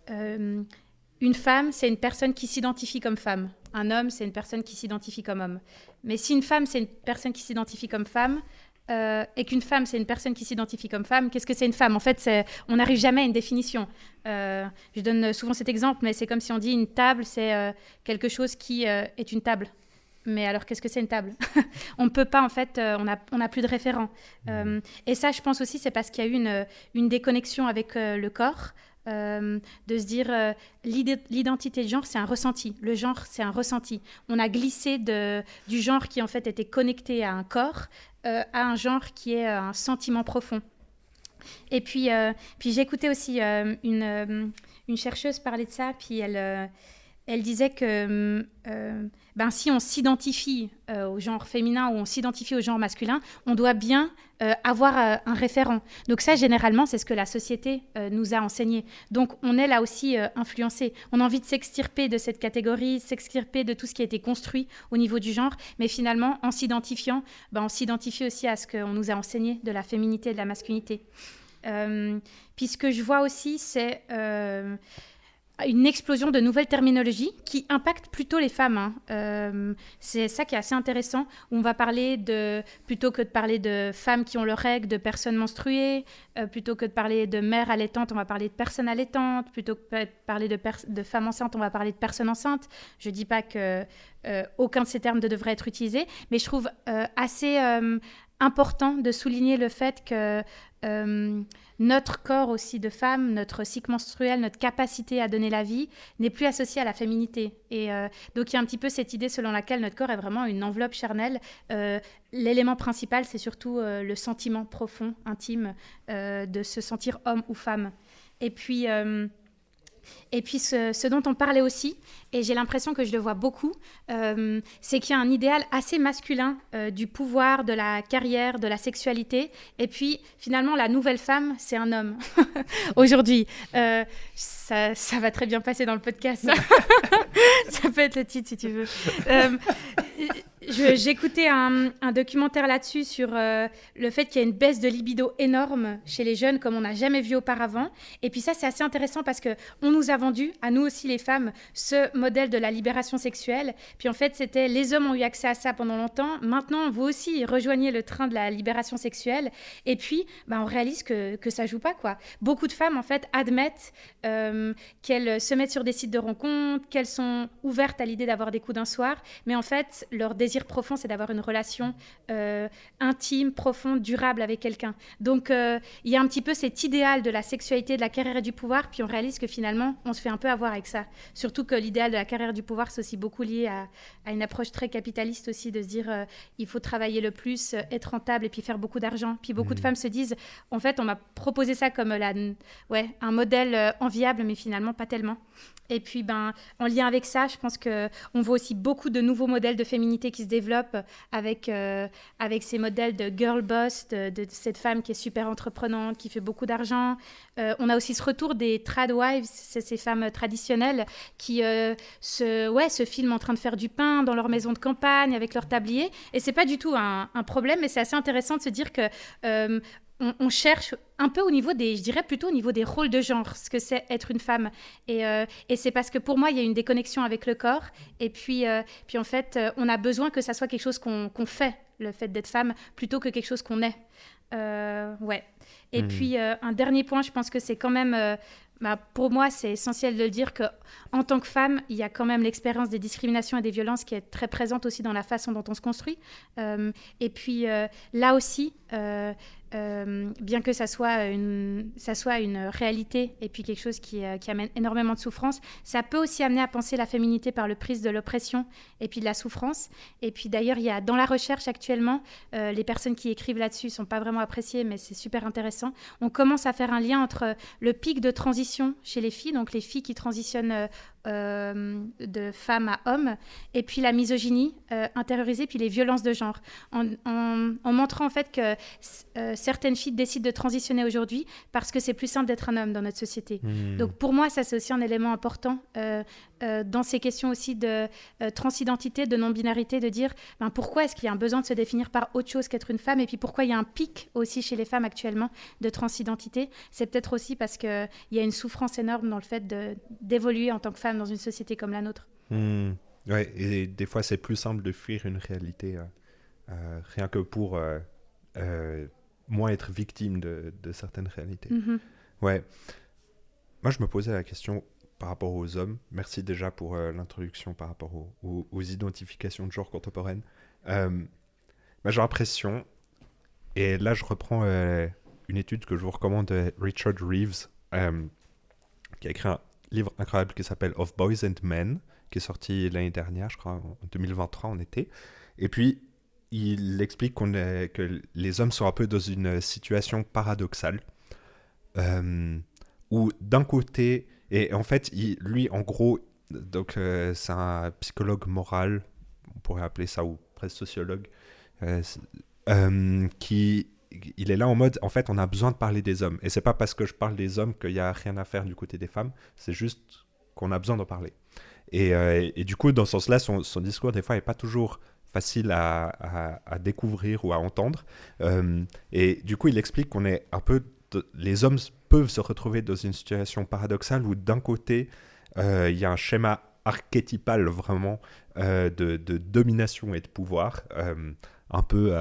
une femme, c'est une personne qui s'identifie comme femme. Un homme, c'est une personne qui s'identifie comme homme. Mais si une femme, c'est une personne qui s'identifie comme femme, et qu'une femme, c'est une personne qui s'identifie comme femme, qu'est-ce que c'est une femme ? En fait, on n'arrive jamais à une définition. Je donne souvent cet exemple, mais c'est comme si on dit une table, c'est quelque chose qui est une table. Mais alors, qu'est-ce que c'est une table ? On ne peut pas, en fait, on n'a plus de référent. Et ça, je pense aussi, c'est parce qu'il y a eu une déconnexion avec le corps, de se dire l'identité de genre, c'est un ressenti. Le genre, c'est un ressenti. On a glissé du genre qui, en fait, était connecté à un corps à un genre qui est un sentiment profond. Et puis j'écoutais aussi une chercheuse parler de ça, puis elle disait que si on s'identifie au genre féminin ou on s'identifie au genre masculin, on doit bien avoir un référent. Donc ça, généralement, c'est ce que la société nous a enseigné. Donc on est là aussi influencé. On a envie de s'extirper de cette catégorie, s'extirper de tout ce qui a été construit au niveau du genre, mais finalement, en s'identifiant, on s'identifie aussi à ce qu'on nous a enseigné de la féminité et de la masculinité. Puis ce que je vois aussi, c'est une explosion de nouvelles terminologies qui impactent plutôt les femmes. C'est ça qui est assez intéressant. On va parler plutôt que de parler de femmes qui ont leurs règles, de personnes menstruées, plutôt que de parler de mères allaitantes, on va parler de personnes allaitantes, plutôt que de parler de femmes enceintes, on va parler de personnes enceintes. Je ne dis pas qu'aucun de ces termes ne devrait être utilisé, mais je trouve assez important de souligner le fait que notre corps aussi de femme, notre cycle menstruel, notre capacité à donner la vie n'est plus associée à la féminité. Et donc il y a un petit peu cette idée selon laquelle notre corps est vraiment une enveloppe charnelle. L'élément principal, c'est surtout le sentiment profond, intime, de se sentir homme ou femme. Et puis ce dont on parlait aussi, et j'ai l'impression que je le vois beaucoup, c'est qu'il y a un idéal assez masculin du pouvoir, de la carrière, de la sexualité. Et puis, finalement, la nouvelle femme, c'est un homme. Aujourd'hui, ça va très bien passer dans le podcast. Ça peut être le titre, si tu veux. J'écoutais un documentaire là-dessus sur le fait qu'il y a une baisse de libido énorme chez les jeunes comme on n'a jamais vu auparavant. Et puis ça, c'est assez intéressant parce qu'on nous a vendu, à nous aussi les femmes, ce modèle de la libération sexuelle. Puis en fait, c'était les hommes ont eu accès à ça pendant longtemps. Maintenant, vous aussi, rejoignez le train de la libération sexuelle. Et puis, on réalise que ça joue pas, quoi. Beaucoup de femmes, en fait, admettent qu'elles se mettent sur des sites de rencontres, qu'elles sont ouvertes à l'idée d'avoir des coups d'un soir. Mais en fait, leur désir profond, c'est d'avoir une relation intime, profonde, durable avec quelqu'un. Donc, il y a un petit peu cet idéal de la sexualité, de la carrière et du pouvoir, puis on réalise que finalement, on se fait un peu avoir avec ça. Surtout que l'idéal de la carrière et du pouvoir, c'est aussi beaucoup lié à une approche très capitaliste aussi, de se dire il faut travailler le plus, être rentable et puis faire beaucoup d'argent. Puis beaucoup de femmes se disent, en fait, on m'a proposé ça comme un modèle enviable, mais finalement, pas tellement. Et puis, en lien avec ça, je pense qu'on voit aussi beaucoup de nouveaux modèles de féminité qui se développent avec ces modèles de girl boss, de cette femme qui est super entreprenante, qui fait beaucoup d'argent. On a aussi ce retour des trad wives, c'est ces femmes traditionnelles qui se filment en train de faire du pain dans leur maison de campagne avec leur tablier. Et c'est pas du tout un problème, mais c'est assez intéressant de se dire que on cherche un peu je dirais plutôt au niveau des rôles de genre, ce que c'est être une femme. Et c'est parce que pour moi, il y a une déconnexion avec le corps. Et puis en fait, on a besoin que ça soit quelque chose qu'on fait, le fait d'être femme, plutôt que quelque chose qu'on est. Ouais. Et puis, un dernier point, je pense que c'est quand même... pour moi, c'est essentiel de le dire qu'en tant que femme, il y a quand même l'expérience des discriminations et des violences qui est très présente aussi dans la façon dont on se construit. Et puis, là aussi... bien que ça soit une réalité et puis quelque chose qui amène énormément de souffrance, ça peut aussi amener à penser la féminité par le prisme de l'oppression et puis de la souffrance. Et puis d'ailleurs, il y a dans la recherche actuellement, les personnes qui écrivent là-dessus ne sont pas vraiment appréciées, mais c'est super intéressant. On commence à faire un lien entre le pic de transition chez les filles, donc les filles qui transitionnent de femme à homme, et puis la misogynie intériorisée, puis les violences de genre, en montrant en fait que certaines filles décident de transitionner aujourd'hui parce que c'est plus simple d'être un homme dans notre société. Donc pour moi, ça c'est aussi un élément important dans ces questions aussi de transidentité, de non-binarité, de dire pourquoi est-ce qu'il y a un besoin de se définir par autre chose qu'être une femme, et puis pourquoi il y a un pic aussi chez les femmes actuellement de transidentité. C'est peut-être aussi parce qu'il y a une souffrance énorme dans le fait d'évoluer en tant que femme dans une société comme la nôtre. Ouais, et des fois c'est plus simple de fuir une réalité rien que pour moins être victime de certaines réalités. Ouais. Moi je me posais la question par rapport aux hommes. Merci déjà pour l'introduction par rapport aux identifications de genre contemporaines. J'ai l'impression, et là je reprends une étude que je vous recommande de Richard Reeves, qui a écrit un livre incroyable qui s'appelle Of Boys and Men, qui est sorti l'année dernière, je crois, en 2023, en été. Et puis, il explique que les hommes sont un peu dans une situation paradoxale, où d'un côté, et en fait, lui, en gros, donc, c'est un psychologue moral, on pourrait appeler ça, ou presque sociologue, il est là en mode, en fait, on a besoin de parler des hommes. Et c'est pas parce que je parle des hommes qu'il n'y a rien à faire du côté des femmes, c'est juste qu'on a besoin d'en parler. Et du coup, dans ce sens-là, son discours, des fois, n'est pas toujours facile à découvrir ou à entendre. Et du coup, il explique qu'on est un peu... les hommes peuvent se retrouver dans une situation paradoxale où, d'un côté, il y a un schéma archétypal, vraiment, de domination et de pouvoir. Un peu,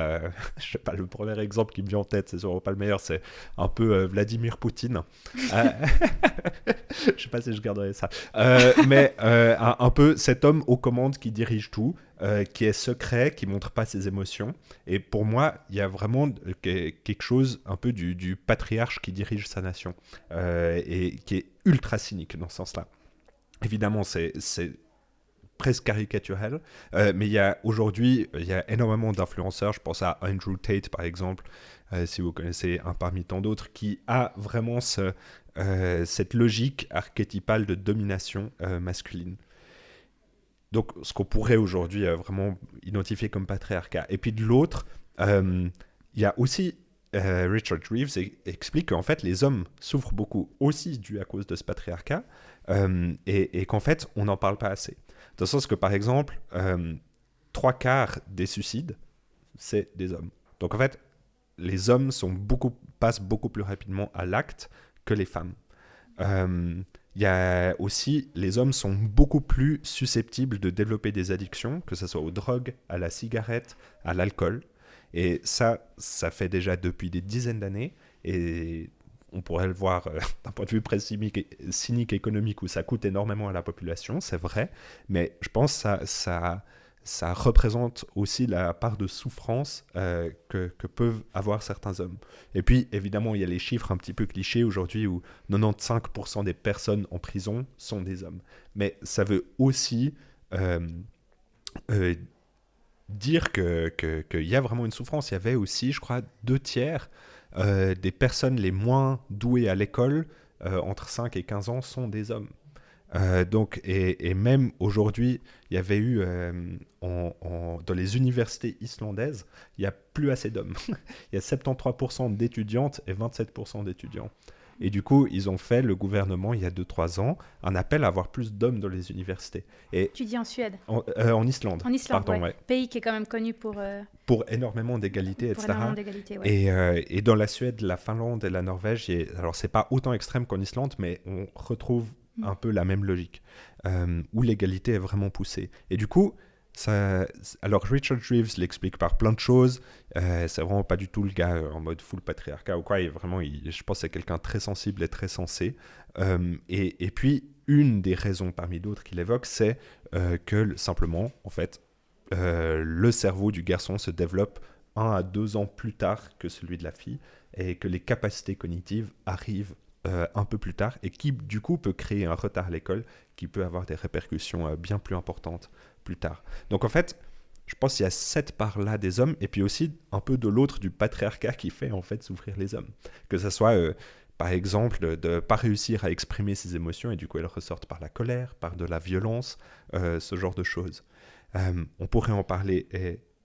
je sais pas, le premier exemple qui me vient en tête, c'est sûrement pas le meilleur, c'est un peu Vladimir Poutine. Je sais pas si je garderai ça. Mais un peu cet homme aux commandes qui dirige tout, qui est secret, qui montre pas ses émotions. Et pour moi, il y a vraiment quelque chose un peu du patriarche qui dirige sa nation, et qui est ultra cynique dans ce sens-là. Évidemment, c'est presque caricatural, mais aujourd'hui, il y a énormément d'influenceurs. Je pense à Andrew Tate, par exemple, si vous connaissez un parmi tant d'autres, qui a vraiment cette logique archétypale de domination masculine. Donc, ce qu'on pourrait aujourd'hui vraiment identifier comme patriarcat. Et puis de l'autre, il y a aussi Richard Reeves explique qu'en fait, les hommes souffrent beaucoup aussi dû à cause de ce patriarcat, et qu'en fait, on n'en parle pas assez. Dans le sens que, par exemple, 3/4 des suicides, c'est des hommes. Donc, en fait, les hommes passent beaucoup plus rapidement à l'acte que les femmes. Il y a aussi, les hommes sont beaucoup plus susceptibles de développer des addictions, que ce soit aux drogues, à la cigarette, à l'alcool. Et ça fait déjà depuis des dizaines d'années. Et on pourrait le voir d'un point de vue presque cynique économique, où ça coûte énormément à la population, c'est vrai. Mais je pense que ça représente aussi la part de souffrance que peuvent avoir certains hommes. Et puis, évidemment, il y a les chiffres un petit peu clichés aujourd'hui où 95% des personnes en prison sont des hommes. Mais ça veut aussi dire qu'il y a vraiment une souffrance. Il y avait aussi, je crois, 2/3 des personnes les moins douées à l'école, entre 5 et 15 ans, sont des hommes. Donc, et même aujourd'hui, il y avait eu dans les universités islandaises, il n'y a plus assez d'hommes. Il y a 73% d'étudiantes et 27% d'étudiants. Et du coup, ils ont fait, le gouvernement, il y a 2-3 ans, un appel à avoir plus d'hommes dans les universités. Et tu dis en Suède? En Islande. En Islande, pardon, ouais. Pays qui est quand même connu pour énormément d'égalité, etc. Énormément d'égalité, ouais. Et dans la Suède, la Finlande et la Norvège, alors c'est pas autant extrême qu'en Islande, mais on retrouve un peu la même logique, où l'égalité est vraiment poussée. Et du coup, alors Richard Reeves l'explique par plein de choses, c'est vraiment pas du tout le gars en mode full patriarcat ou quoi, je pense que c'est quelqu'un de très sensible et très sensé. Et puis, une des raisons parmi d'autres qu'il évoque, c'est que simplement, en fait, le cerveau du garçon se développe 1 à 2 ans plus tard que celui de la fille, et que les capacités cognitives arrivent un peu plus tard, et qui du coup peut créer un retard à l'école qui peut avoir des répercussions bien plus importantes plus tard. Donc en fait, je pense qu'il y a cette part-là des hommes, et puis aussi un peu de l'autre du patriarcat qui fait en fait souffrir les hommes. Que ça soit par exemple de ne pas réussir à exprimer ses émotions, et du coup elles ressortent par la colère, par de la violence, ce genre de choses. On pourrait en parler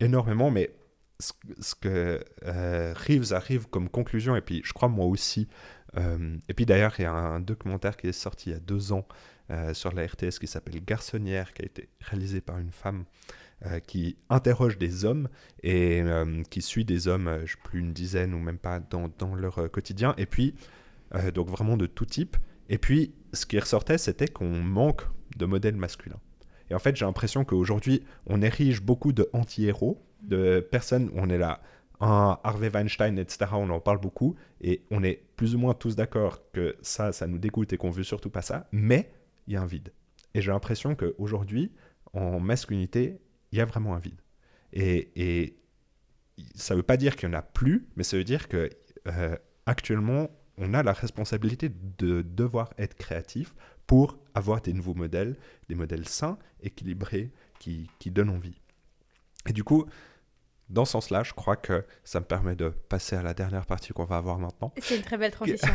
énormément, mais ce que Reeves arrive comme conclusion, et puis je crois moi aussi, et puis d'ailleurs il y a un documentaire qui est sorti il y a 2 ans sur la RTS qui s'appelle Garçonnière, qui a été réalisé par une femme qui interroge des hommes et qui suit des hommes, je ne sais plus, une dizaine ou même pas dans leur quotidien, et puis donc vraiment de tout type. Et puis ce qui ressortait, c'était qu'on manque de modèles masculins. Et en fait, j'ai l'impression qu'aujourd'hui, on érige beaucoup de anti-héros, de personnes où on est là, un Harvey Weinstein, etc., on en parle beaucoup, et on est plus ou moins tous d'accord que ça nous dégoûte et qu'on veut surtout pas ça, mais il y a un vide. Et j'ai l'impression qu'aujourd'hui, en masculinité, il y a vraiment un vide. Et ça ne veut pas dire qu'il n'y en a plus, mais ça veut dire que actuellement, on a la responsabilité de devoir être créatif pour avoir des nouveaux modèles, des modèles sains, équilibrés, qui donnent envie. Et du coup, dans ce sens-là, je crois que ça me permet de passer à la dernière partie qu'on va avoir maintenant. C'est une très belle transition.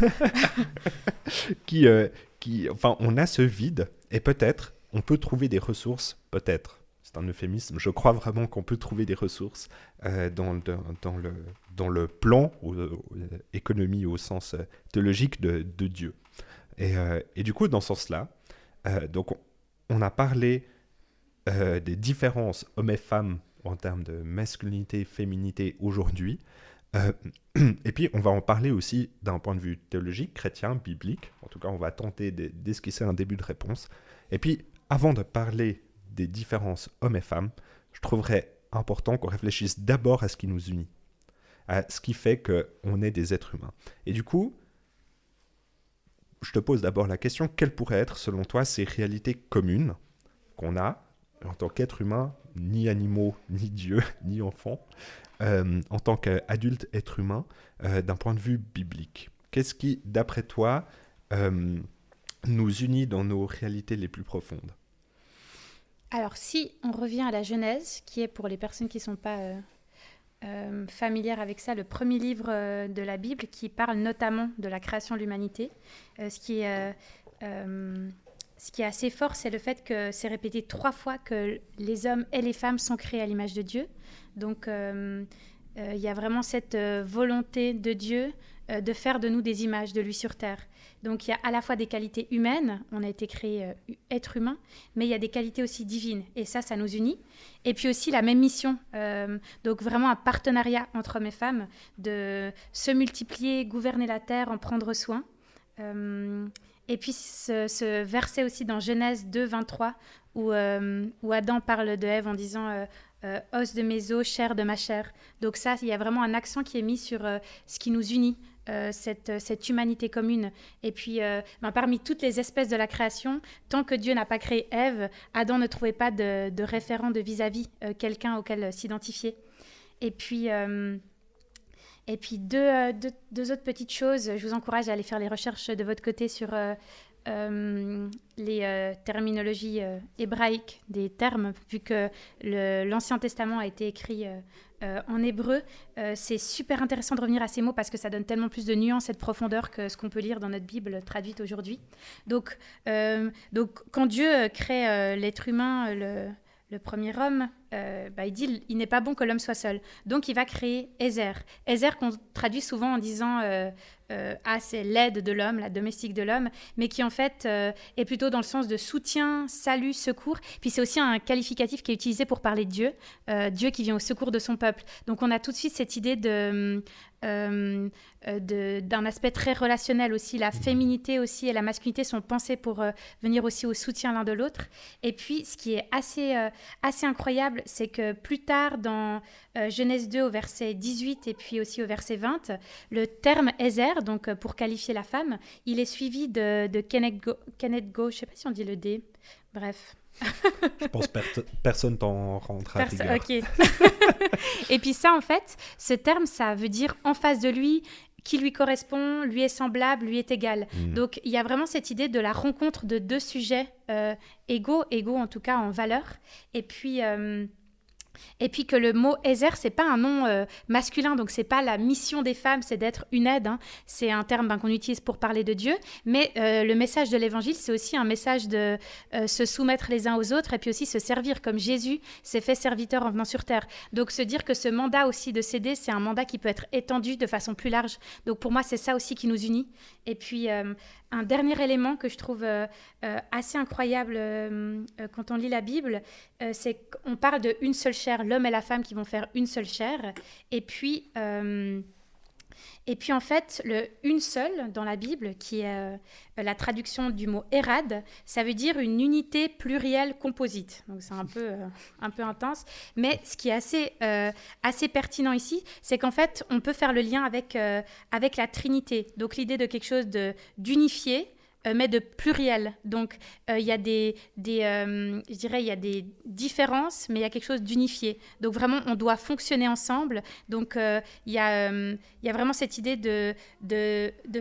Enfin, on a ce vide, et peut-être, on peut trouver des ressources, peut-être, c'est un euphémisme, je crois vraiment qu'on peut trouver des ressources dans le plan, économie au sens théologique de Dieu. Et du coup, dans ce sens-là, donc on a parlé des différences hommes et femmes en termes de masculinité, féminité aujourd'hui. Et puis, on va en parler aussi d'un point de vue théologique, chrétien, biblique. En tout cas, on va tenter d'esquisser un début de réponse. Et puis, avant de parler des différences hommes et femmes, je trouverais important qu'on réfléchisse d'abord à ce qui nous unit, à ce qui fait qu'on est des êtres humains. Et du coup, je te pose d'abord la question, quelles pourraient être, selon toi, ces réalités communes qu'on a en tant qu'être humain, ni animaux, ni Dieu, ni enfants, en tant qu'adulte être humain, d'un point de vue biblique. Qu'est-ce qui, d'après toi, nous unit dans nos réalités les plus profondes ? Alors, si on revient à la Genèse, qui est pour les personnes qui ne sont pas familières avec ça, le premier livre de la Bible, qui parle notamment de la création de l'humanité, ce qui est assez fort, c'est le fait que c'est répété 3 fois que les hommes et les femmes sont créés à l'image de Dieu. Donc, il y a vraiment cette volonté de Dieu de faire de nous des images de lui sur terre. Donc, il y a à la fois des qualités humaines, on a été créé être humain, mais il y a des qualités aussi divines. Et ça nous unit. Et puis aussi la même mission. Donc, vraiment un partenariat entre hommes et femmes, de se multiplier, gouverner la terre, en prendre soin. Et puis ce verset aussi dans Genèse 2, 23, où Adam parle de Ève en disant os de mes os, chair de ma chair. Donc ça, il y a vraiment un accent qui est mis sur ce qui nous unit, cette humanité commune. Et puis, parmi toutes les espèces de la création, tant que Dieu n'a pas créé Ève, Adam ne trouvait pas de référent de vis-à-vis, quelqu'un auquel s'identifier. Et puis deux autres petites choses. Je vous encourage à aller faire les recherches de votre côté sur les terminologies hébraïques des termes, vu que l'Ancien Testament a été écrit en hébreu. C'est super intéressant de revenir à ces mots parce que ça donne tellement plus de nuances et de profondeur que ce qu'on peut lire dans notre Bible traduite aujourd'hui. Donc quand Dieu crée l'être humain, le premier homme, il dit il n'est pas bon que l'homme soit seul. Donc il va créer Ézer. Ézer qu'on traduit souvent en disant c'est l'aide de l'homme, la domestique de l'homme, mais qui en fait est plutôt dans le sens de soutien, salut, secours. Puis c'est aussi un qualificatif qui est utilisé pour parler de Dieu, Dieu qui vient au secours de son peuple. Donc on a tout de suite cette idée d'un aspect très relationnel aussi. La féminité aussi et la masculinité sont pensées pour venir aussi au soutien l'un de l'autre. Et puis ce qui est assez incroyable, c'est que plus tard dans Genèse 2 au verset 18 et puis aussi au verset 20, le terme Ézer, donc pour qualifier la femme, il est suivi de Kenneth Go, je ne sais pas si on dit le D, bref. Je pense personne t'en rendra rigueur. Ok. Et puis ça, en fait, ce terme, ça veut dire en face de lui, qui lui correspond, lui est semblable, lui est égal. Donc, il y a vraiment cette idée de la rencontre de deux sujets égaux en tout cas en valeur. Et puis Et puis que le mot Ezer, c'est pas un nom masculin, donc c'est pas la mission des femmes, c'est d'être une aide. Hein. C'est un terme qu'on utilise pour parler de Dieu. Mais le message de l'évangile, c'est aussi un message de se soumettre les uns aux autres et puis aussi se servir comme Jésus s'est fait serviteur en venant sur terre. Donc se dire que ce mandat aussi de s'aider, c'est un mandat qui peut être étendu de façon plus large. Donc pour moi, c'est ça aussi qui nous unit. Et puis un dernier élément que je trouve assez incroyable quand on lit la Bible, c'est qu'on parle de une seule chair, l'homme et la femme qui vont faire une seule chair. Et puis en fait, le une seule dans la Bible, qui est la traduction du mot érad, ça veut dire une unité plurielle composite. Donc c'est un peu intense. Mais ce qui est assez pertinent ici, c'est qu'en fait, on peut faire le lien avec la Trinité. Donc l'idée de quelque chose d'unifié, mais de pluriel. Donc, il y a je dirais, il y a des différences, mais il y a quelque chose d'unifié. Donc, vraiment, on doit fonctionner ensemble. Donc, il y a vraiment cette idée de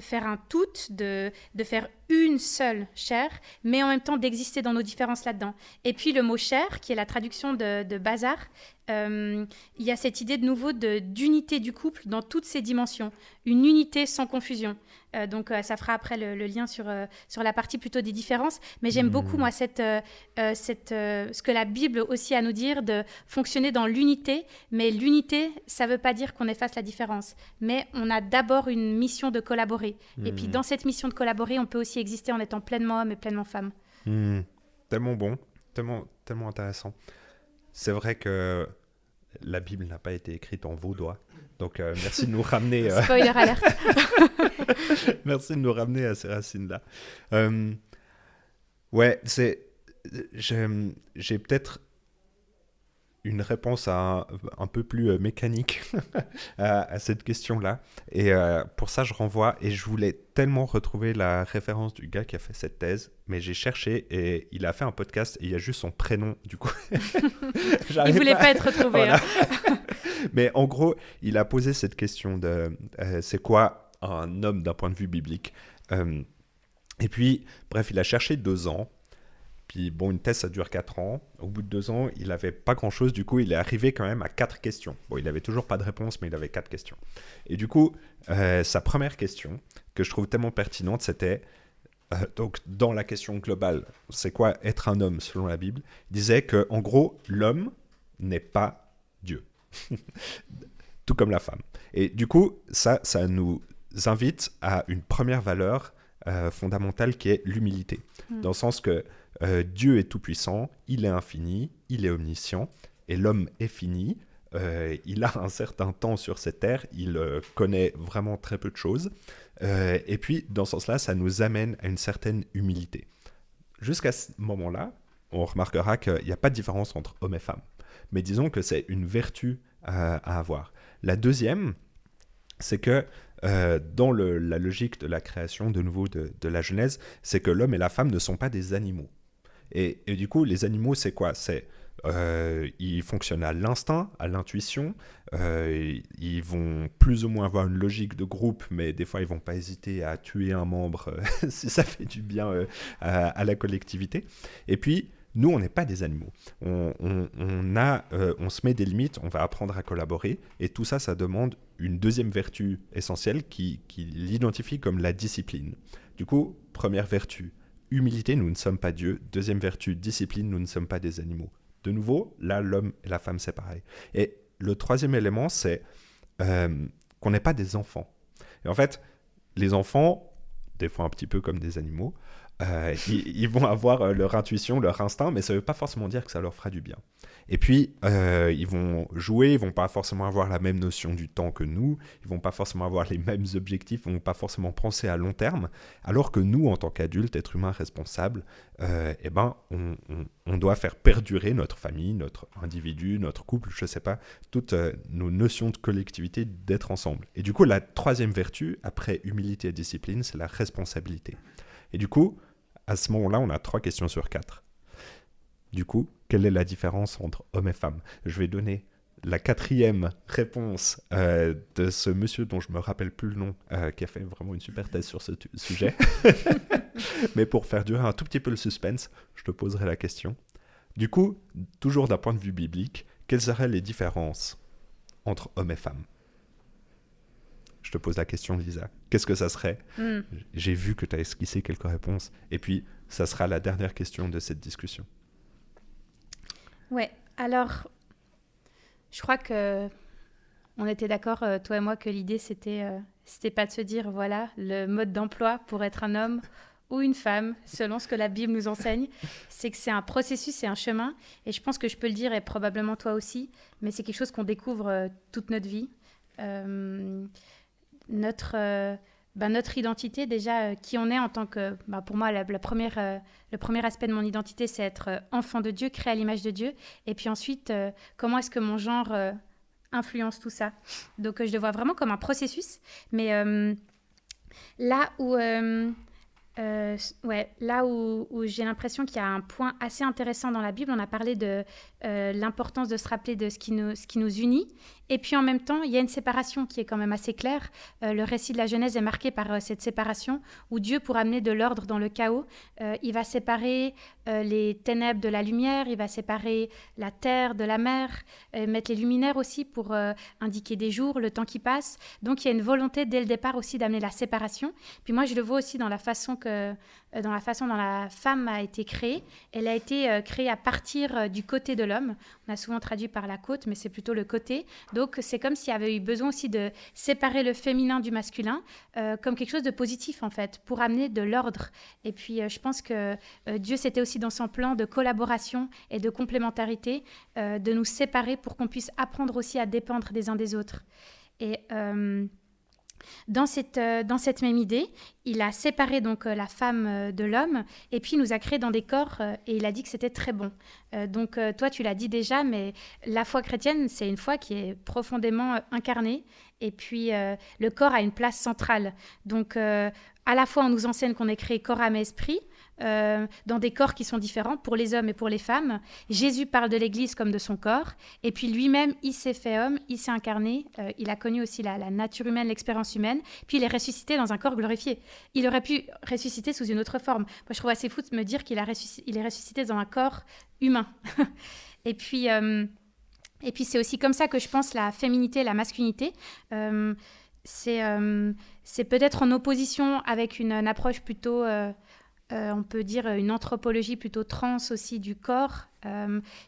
faire un tout, de faire une seule chair, mais en même temps d'exister dans nos différences là-dedans. Et puis, le mot chair, qui est la traduction de bazar, il y a cette idée de nouveau d'unité du couple dans toutes ses dimensions. Une unité sans confusion. Donc, ça fera après le lien sur la partie plutôt des différences. Mais j'aime beaucoup, moi, ce que la Bible aussi a à nous dire, de fonctionner dans l'unité. Mais l'unité, ça ne veut pas dire qu'on efface la différence. Mais on a d'abord une mission de collaborer. Et puis, dans cette mission de collaborer, on peut aussi exister en étant pleinement homme et pleinement femme. Tellement bon, tellement intéressant. C'est vrai que la Bible n'a pas été écrite en vaudois. Donc, merci de nous ramener... Spoiler alert. Merci de nous ramener à ces racines-là. Ouais, j'ai peut-être une réponse un peu plus mécanique à cette question-là. Et pour ça, je renvoie, et je voulais tellement retrouver la référence du gars qui a fait cette thèse, mais j'ai cherché et il a fait un podcast et il y a juste son prénom, du coup. Il voulait pas être retrouvé. Voilà. Hein. Mais en gros, il a posé cette question de c'est quoi un homme d'un point de vue biblique. Et puis, bref, il a cherché 2 ans. Puis bon, une thèse, ça dure 4 ans. Au bout de 2 ans, il n'avait pas grand-chose. Du coup, il est arrivé quand même à 4 questions. Bon, il n'avait toujours pas de réponse, mais il avait 4 questions. Et du coup, sa première question, que je trouve tellement pertinente, c'était, donc dans la question globale, c'est quoi être un homme selon la Bible? Il disait qu'en gros, l'homme n'est pas Dieu. Tout comme la femme. Et du coup, ça nous invite à une première valeur fondamentale qui est l'humilité. Dans le sens que Dieu est tout-puissant, il est infini, il est omniscient, et l'homme est fini, il a un certain temps sur cette terre, il connaît vraiment très peu de choses, et puis dans ce sens-là, ça nous amène à une certaine humilité. Jusqu'à ce moment-là, on remarquera qu'il n'y a pas de différence entre homme et femme, mais disons que c'est une vertu à avoir. La deuxième, c'est que dans la logique de la création, de nouveau de la Genèse, c'est que l'homme et la femme ne sont pas des animaux. Et du coup, les animaux, c'est quoi? Ils fonctionnent à l'instinct, à l'intuition. Ils vont plus ou moins avoir une logique de groupe, mais des fois, ils ne vont pas hésiter à tuer un membre si ça fait du bien à la collectivité. Et puis, nous, on n'est pas des animaux. On se met des limites, on va apprendre à collaborer. Et tout ça, ça demande une deuxième vertu essentielle qui l'identifie comme la discipline. Du coup, première vertu, humilité, nous ne sommes pas Dieu. Deuxième vertu, discipline, nous ne sommes pas des animaux. De nouveau, là, l'homme et la femme, c'est pareil. Et le troisième élément, c'est qu'on n'est pas des enfants. Et en fait, les enfants, des fois un petit peu comme des animaux, ils vont avoir leur intuition, leur instinct, mais ça ne veut pas forcément dire que ça leur fera du bien. Et puis, ils vont jouer, ils ne vont pas forcément avoir la même notion du temps que nous, ils ne vont pas forcément avoir les mêmes objectifs, ils ne vont pas forcément penser à long terme, alors que nous, en tant qu'adultes, êtres humains responsables, on doit faire perdurer notre famille, notre individu, notre couple, je ne sais pas, toutes nos notions de collectivité, d'être ensemble. Et du coup, la troisième vertu, après humilité et discipline, c'est la responsabilité. Et du coup, à ce moment-là, on a 3 questions sur 4. Du coup, quelle est la différence entre homme et femme? Je vais donner la 4e réponse de ce monsieur dont je ne me rappelle plus le nom, qui a fait vraiment une super thèse sur ce sujet. Mais pour faire durer un tout petit peu le suspense, je te poserai la question. Du coup, toujours d'un point de vue biblique, quelles seraient les différences entre hommes et femmes? Je te pose la question, Lisa. Qu'est-ce que ça serait? J'ai vu que tu as esquissé quelques réponses. Et puis, ça sera la dernière question de cette discussion. Ouais, alors, je crois que on était d'accord, toi et moi, que l'idée, c'était pas de se dire, voilà, le mode d'emploi pour être un homme ou une femme, selon ce que la Bible nous enseigne. C'est que c'est un processus, c'est un chemin. Et je pense que je peux le dire, et probablement toi aussi, mais c'est quelque chose qu'on découvre toute notre vie. Notre identité, déjà, qui on est en tant que... pour moi, le premier aspect de mon identité, c'est être enfant de Dieu, créé à l'image de Dieu. Et puis ensuite, comment est-ce que mon genre influence tout ça? Donc, je le vois vraiment comme un processus. Mais là où j'ai l'impression qu'il y a un point assez intéressant dans la Bible, on a parlé de l'importance de se rappeler de ce qui nous unit. Et puis en même temps, il y a une séparation qui est quand même assez claire. Le récit de la Genèse est marqué par cette séparation où Dieu, pour amener de l'ordre dans le chaos, il va séparer les ténèbres de la lumière, il va séparer la terre de la mer, mettre les luminaires aussi pour indiquer des jours, le temps qui passe. Donc il y a une volonté dès le départ aussi d'amener la séparation. Puis moi, je le vois aussi dans la façon dont la femme a été créée. Elle a été créée à partir du côté de l'homme. On a souvent traduit par la côte, mais c'est plutôt le côté. Donc, c'est comme s'il y avait eu besoin aussi de séparer le féminin du masculin comme quelque chose de positif, en fait, pour amener de l'ordre. Et puis, je pense que Dieu, c'était aussi dans son plan de collaboration et de complémentarité, de nous séparer pour qu'on puisse apprendre aussi à dépendre des uns des autres. Et... Dans cette même idée, il a séparé donc la femme de l'homme et puis il nous a créés dans des corps et il a dit que c'était très bon. Donc toi, tu l'as dit déjà, mais la foi chrétienne, c'est une foi qui est profondément incarnée et puis le corps a une place centrale. Donc à la fois, on nous enseigne qu'on est créé corps, âme et esprit, dans des corps qui sont différents pour les hommes et pour les femmes. Jésus parle de l'Église comme de son corps. Et puis lui-même, il s'est fait homme, il s'est incarné. Il a connu aussi la nature humaine, l'expérience humaine. Puis il est ressuscité dans un corps glorifié. Il aurait pu ressusciter sous une autre forme. Moi, je trouve assez fou de me dire qu'il est ressuscité dans un corps humain. Et puis c'est aussi comme ça que je pense la féminité et la masculinité. C'est peut-être en opposition avec une approche plutôt... on peut dire une anthropologie plutôt trans aussi du corps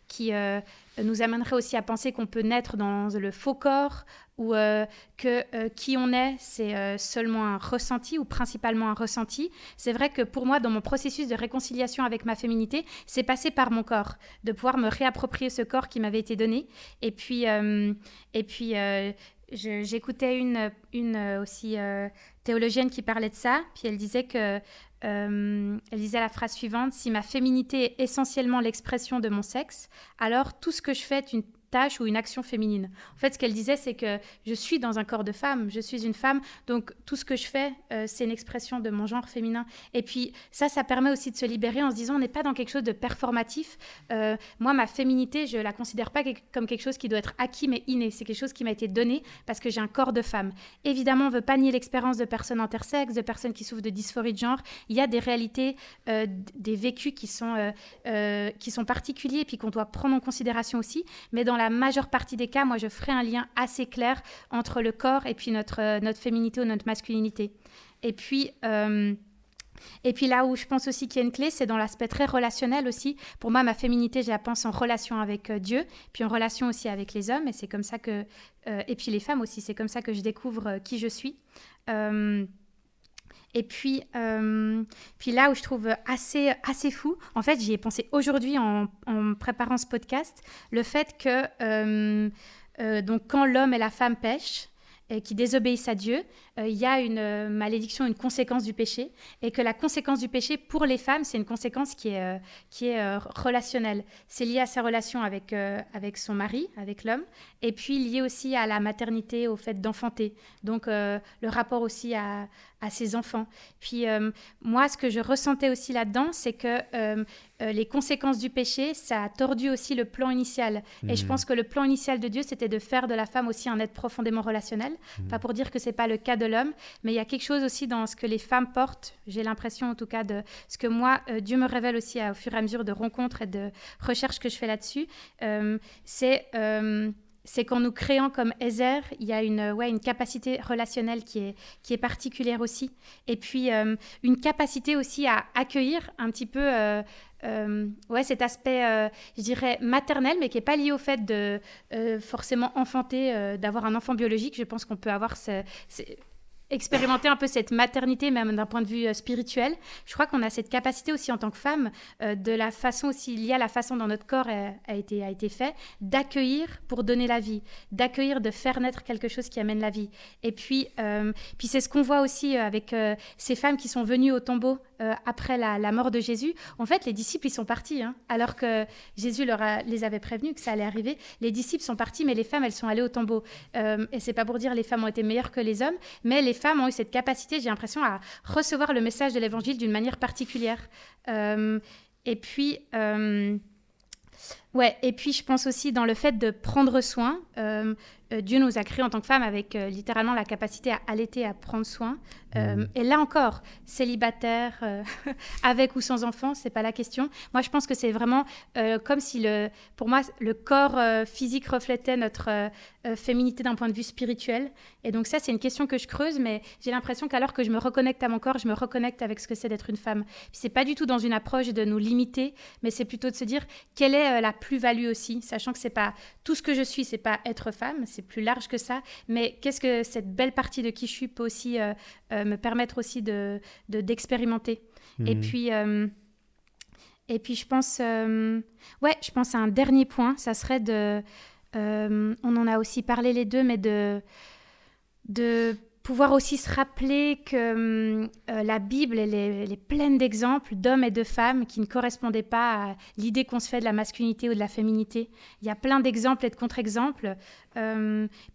qui nous amènerait aussi à penser qu'on peut naître dans le faux corps ou que qui on est, c'est seulement un ressenti ou principalement un ressenti. C'est vrai que pour moi, dans mon processus de réconciliation avec ma féminité, c'est passé par mon corps, de pouvoir me réapproprier ce corps qui m'avait été donné. Et puis j'écoutais une aussi théologienne qui parlait de ça, puis elle disait la phrase suivante: si ma féminité est essentiellement l'expression de mon sexe, alors tout ce que je fais est une tâche ou une action féminine. En fait, ce qu'elle disait, c'est que je suis dans un corps de femme, je suis une femme, donc tout ce que je fais, c'est une expression de mon genre féminin. Et puis ça permet aussi de se libérer en se disant, on n'est pas dans quelque chose de performatif. Moi, ma féminité, je la considère pas comme quelque chose qui doit être acquis, mais inné. C'est quelque chose qui m'a été donné parce que j'ai un corps de femme. Évidemment, on ne veut pas nier l'expérience de personnes intersexes, de personnes qui souffrent de dysphorie de genre. Il y a des réalités, des vécus qui sont particuliers et puis qu'on doit prendre en considération aussi. Mais dans la majeure partie des cas, moi, je ferai un lien assez clair entre le corps et puis notre féminité ou notre masculinité. Et puis là où je pense aussi qu'il y a une clé, c'est dans l'aspect très relationnel aussi. Pour moi, ma féminité, je la pense en relation avec Dieu, puis en relation aussi avec les hommes. Et c'est comme ça que... et puis les femmes aussi, c'est comme ça que je découvre qui je suis. Et puis là où je trouve assez fou, en fait, j'y ai pensé aujourd'hui en préparant ce podcast, le fait que donc quand l'homme et la femme pêchent, et qui désobéissent à Dieu, il y a une malédiction, une conséquence du péché, et que la conséquence du péché pour les femmes, c'est une conséquence qui est relationnelle. C'est lié à sa relation avec son mari, avec l'homme, et puis lié aussi à la maternité, au fait d'enfanter. Donc le rapport aussi à ses enfants. Puis moi, ce que je ressentais aussi là-dedans, c'est que les conséquences du péché, ça a tordu aussi le plan initial. Et je pense que le plan initial de Dieu, c'était de faire de la femme aussi un être profondément relationnel. Pas pour dire que c'est pas le cas de l'homme, mais il y a quelque chose aussi dans ce que les femmes portent, j'ai l'impression en tout cas de ce que moi, Dieu me révèle aussi au fur et à mesure de rencontres et de recherches que je fais là-dessus, c'est qu'en nous créant comme Ezer, il y a une capacité relationnelle qui est particulière aussi. Et puis, une capacité aussi à accueillir un petit peu cet aspect, je dirais, maternel, mais qui n'est pas lié au fait de forcément enfanter, d'avoir un enfant biologique. Je pense qu'on peut avoir expérimenter un peu cette maternité, même d'un point de vue spirituel. Je crois qu'on a cette capacité aussi en tant que femme, de la façon aussi liée à la façon dont notre corps a été fait, d'accueillir pour donner la vie, d'accueillir, de faire naître quelque chose qui amène la vie. Et puis c'est ce qu'on voit aussi avec ces femmes qui sont venues au tombeau après la mort de Jésus. En fait, les disciples, ils sont partis, alors que Jésus les avait prévenus que ça allait arriver. Les disciples sont partis, mais les femmes, elles sont allées au tombeau. Et c'est pas pour dire les femmes ont été meilleures que les hommes, mais les femmes ont eu cette capacité, j'ai l'impression, à recevoir le message de l'évangile d'une manière particulière. Et puis, je pense aussi dans le fait de prendre soin. Dieu nous a créés en tant que femmes avec littéralement la capacité à allaiter, à prendre soin. Et là encore, célibataire, avec ou sans enfant, c'est pas la question. Moi, je pense que c'est vraiment comme si pour moi, le corps physique reflétait notre féminité d'un point de vue spirituel. Et donc ça, c'est une question que je creuse, mais j'ai l'impression qu'alors que je me reconnecte à mon corps, je me reconnecte avec ce que c'est d'être une femme. Puis c'est pas du tout dans une approche de nous limiter, mais c'est plutôt de se dire quelle est la plus-value aussi, sachant que c'est pas tout ce que je suis, c'est pas être femme, c'est plus large que ça, mais qu'est-ce que cette belle partie de qui je suis peut aussi me permettre aussi d'expérimenter. Et puis je pense à un dernier point, ça serait on en a aussi parlé les deux, mais de pouvoir aussi se rappeler que la Bible, elle est pleine d'exemples d'hommes et de femmes qui ne correspondaient pas à l'idée qu'on se fait de la masculinité ou de la féminité. Il y a plein d'exemples et de contre-exemples.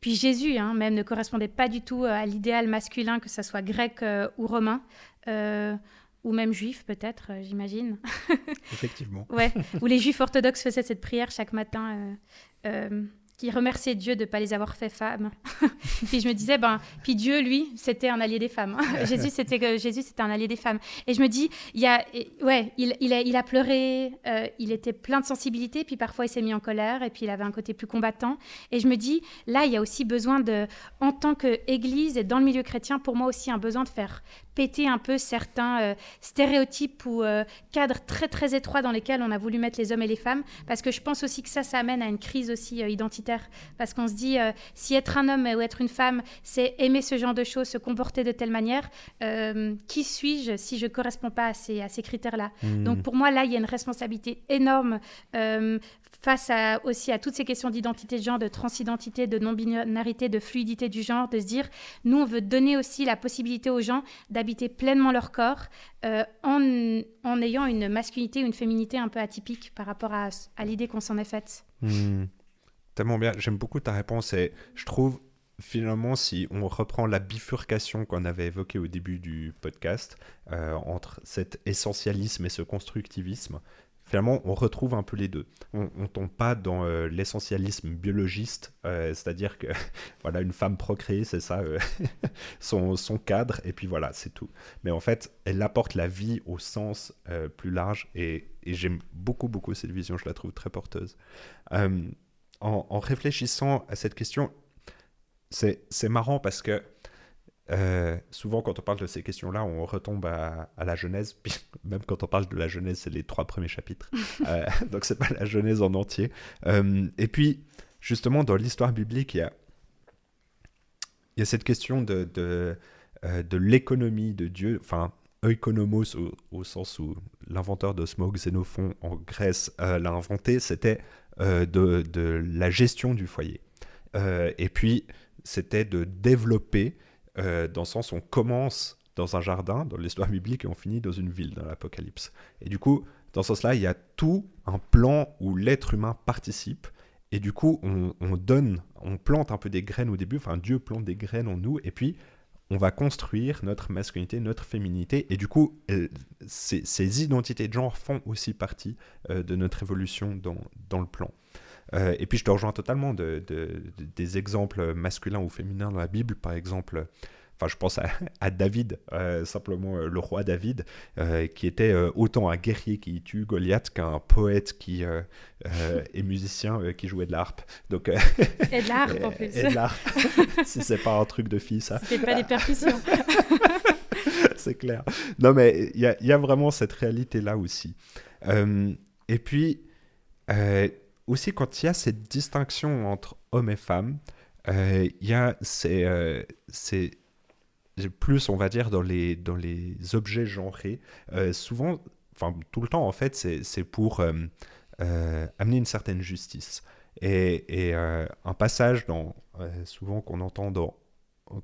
Puis Jésus, même, ne correspondait pas du tout à l'idéal masculin, que ce soit grec ou romain. Ou même juif, peut-être, j'imagine. Effectivement. Ouais. Où les juifs orthodoxes faisaient cette prière chaque matin, qui remerciaient Dieu de ne pas les avoir fait femmes. Puis je me disais, puis Dieu, lui, c'était un allié des femmes. Jésus, c'était un allié des femmes. Et je me dis, il a pleuré, il était plein de sensibilité, puis parfois il s'est mis en colère, et puis il avait un côté plus combattant. Et je me dis, là, il y a aussi besoin en tant qu'Église et dans le milieu chrétien, pour moi aussi, un besoin de faire péter un peu certains stéréotypes ou cadres très, très étroits dans lesquels on a voulu mettre les hommes et les femmes, parce que je pense aussi que ça amène à une crise aussi identitaire, parce qu'on se dit, si être un homme ou être une femme, c'est aimer ce genre de choses, se comporter de telle manière, qui suis-je si je ne corresponds pas à ces critères-là? Donc pour moi, là, il y a une responsabilité énorme face aussi à toutes ces questions d'identité de genre, de transidentité, de non-binarité, de fluidité du genre, de se dire, nous, on veut donner aussi la possibilité aux gens d'habiter pleinement leur corps en ayant une masculinité ou une féminité un peu atypique par rapport à l'idée qu'on s'en est faite. Tellement bien, j'aime beaucoup ta réponse et je trouve finalement si on reprend la bifurcation qu'on avait évoquée au début du podcast entre cet essentialisme et ce constructivisme, finalement on retrouve un peu les deux. On tombe pas dans l'essentialisme biologiste, c'est-à-dire que voilà, une femme procréée, c'est ça son cadre et puis voilà, c'est tout. Mais en fait, elle apporte la vie au sens plus large et j'aime beaucoup cette vision, je la trouve très porteuse. En réfléchissant à cette question, c'est marrant parce que souvent quand on parle de ces questions-là, on retombe à la Genèse. Puis même quand on parle de la Genèse, c'est les 3 premiers chapitres. Donc c'est pas la Genèse en entier. Et puis justement dans l'histoire biblique, il y a cette question de l'économie de Dieu, enfin oikonomos au sens où l'inventeur d'Osmo, Xénophon en Grèce l'a inventé, c'était de la gestion du foyer. Et puis, c'était de développer, dans le sens où on commence dans un jardin, dans l'histoire biblique, et on finit dans une ville, dans l'Apocalypse. Et du coup, dans ce sens-là, il y a tout un plan où l'être humain participe, et du coup, on plante un peu des graines au début, enfin, Dieu plante des graines en nous, et puis, on va construire notre masculinité, notre féminité, et du coup, ces identités de genre font aussi partie de notre évolution dans le plan. Et puis je te rejoins totalement des exemples masculins ou féminins dans la Bible. Par exemple, enfin je pense à David, simplement le roi David, qui était autant un guerrier qui tue Goliath qu'un poète qui est musicien qui jouait de l'harpe. Donc, Et de l'harpe en plus. Et de l'harpe, si c'est pas un truc de fille ça. C'était pas des percussions. C'est clair. Non mais il y a vraiment cette réalité-là aussi. Et puis, aussi quand il y a cette distinction entre hommes et femmes, il y a c'est plus, on va dire, dans les objets genrés. Souvent, enfin tout le temps en fait, c'est pour amener une certaine justice. Et un passage souvent qu'on entend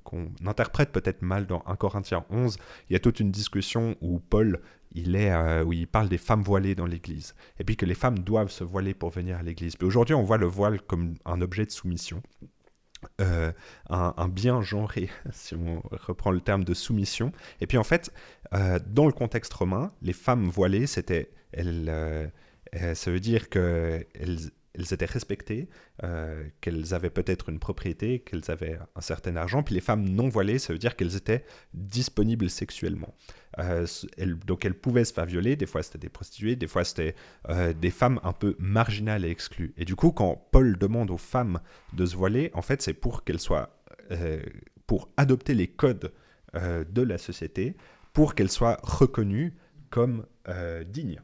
qu'on interprète peut-être mal dans 1 Corinthiens 11, il y a toute une discussion où Paul, où il parle des femmes voilées dans l'Église, et puis que les femmes doivent se voiler pour venir à l'Église. Mais aujourd'hui, on voit le voile comme un objet de soumission, un bien genré, si on reprend le terme de soumission. Et puis en fait, dans le contexte romain, les femmes voilées, ça veut dire qu'elles étaient respectées, qu'elles avaient peut-être une propriété, qu'elles avaient un certain argent. Puis les femmes non voilées, ça veut dire qu'elles étaient disponibles sexuellement. Donc elles pouvaient se faire violer, des fois c'était des prostituées, des fois c'était des femmes un peu marginales et exclues. Et du coup, quand Paul demande aux femmes de se voiler, en fait c'est pour qu'elles soient, pour adopter les codes de la société, pour qu'elles soient reconnues comme dignes.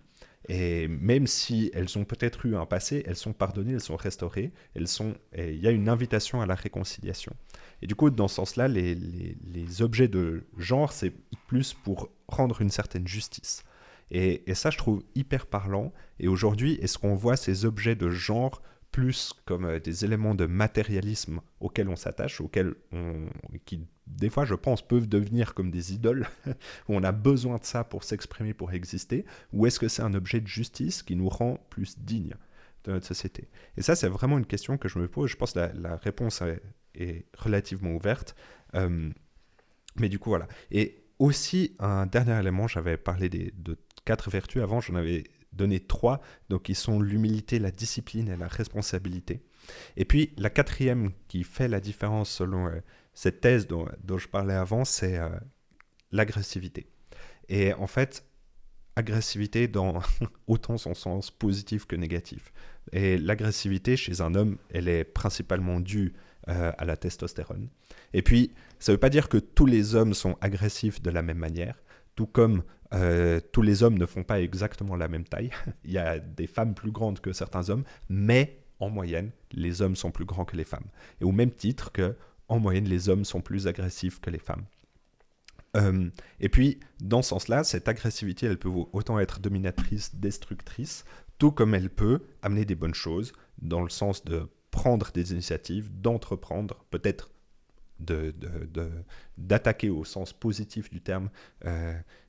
Et même si elles ont peut-être eu un passé, elles sont pardonnées, elles sont restaurées, et il y a une invitation à la réconciliation. Et du coup, dans ce sens-là, les objets de genre, c'est plus pour rendre une certaine justice. Et ça, je trouve hyper parlant. Et aujourd'hui, est-ce qu'on voit ces objets de genre plus comme des éléments de matérialisme auxquels on s'attache, qui, des fois, je pense, peuvent devenir comme des idoles, où on a besoin de ça pour s'exprimer, pour exister, ou est-ce que c'est un objet de justice qui nous rend plus dignes de notre société? Et ça, c'est vraiment une question que je me pose. Je pense que la réponse est relativement ouverte. Mais du coup, voilà. Et aussi, un dernier élément, j'avais parlé de 4 vertus avant, j'en avais donné 3, donc qui sont l'humilité, la discipline et la responsabilité. Et puis la 4e qui fait la différence selon cette thèse dont je parlais avant, c'est l'agressivité. Et en fait, agressivité dans autant son sens positif que négatif. Et l'agressivité chez un homme, elle est principalement due à la testostérone. Et puis, ça ne veut pas dire que tous les hommes sont agressifs de la même manière, tout comme tous les hommes ne font pas exactement la même taille. Il y a des femmes plus grandes que certains hommes, mais en moyenne, les hommes sont plus grands que les femmes. Et au même titre que, en moyenne, les hommes sont plus agressifs que les femmes. Et puis, dans ce sens-là, cette agressivité, elle peut autant être dominatrice, destructrice, tout comme elle peut amener des bonnes choses, dans le sens de prendre des initiatives, d'entreprendre, peut-être d'attaquer au sens positif du terme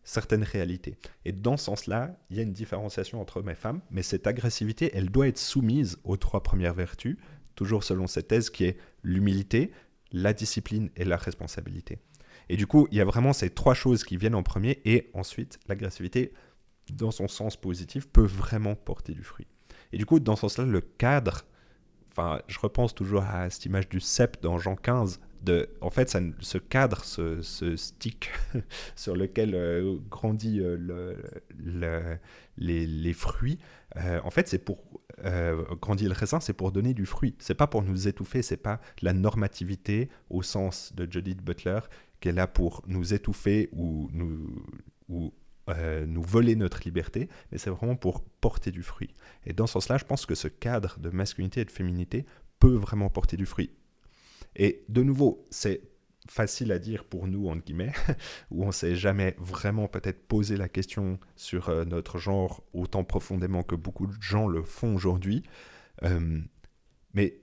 certaines réalités. Et dans ce sens-là, il y a une différenciation entre hommes et femmes, mais cette agressivité, elle doit être soumise aux 3 premières vertus, toujours selon cette thèse qui est l'humilité, la discipline et la responsabilité. Et du coup, il y a vraiment ces 3 choses qui viennent en premier, et ensuite, l'agressivité, dans son sens positif, peut vraiment porter du fruit. Et du coup, dans ce sens-là, le cadre, je repense toujours à cette image du cep dans Jean 15, en fait, ce cadre, ce stick sur lequel grandit les fruits, en fait, c'est pour grandir le raisin, c'est pour donner du fruit. C'est pas pour nous étouffer, c'est pas la normativité au sens de Judith Butler qui est là pour nous étouffer ou nous voler notre liberté, mais c'est vraiment pour porter du fruit. Et dans ce sens-là, je pense que ce cadre de masculinité et de féminité peut vraiment porter du fruit. Et de nouveau, c'est facile à dire pour nous, entre guillemets, où on ne s'est jamais vraiment peut-être posé la question sur notre genre autant profondément que beaucoup de gens le font aujourd'hui. Mais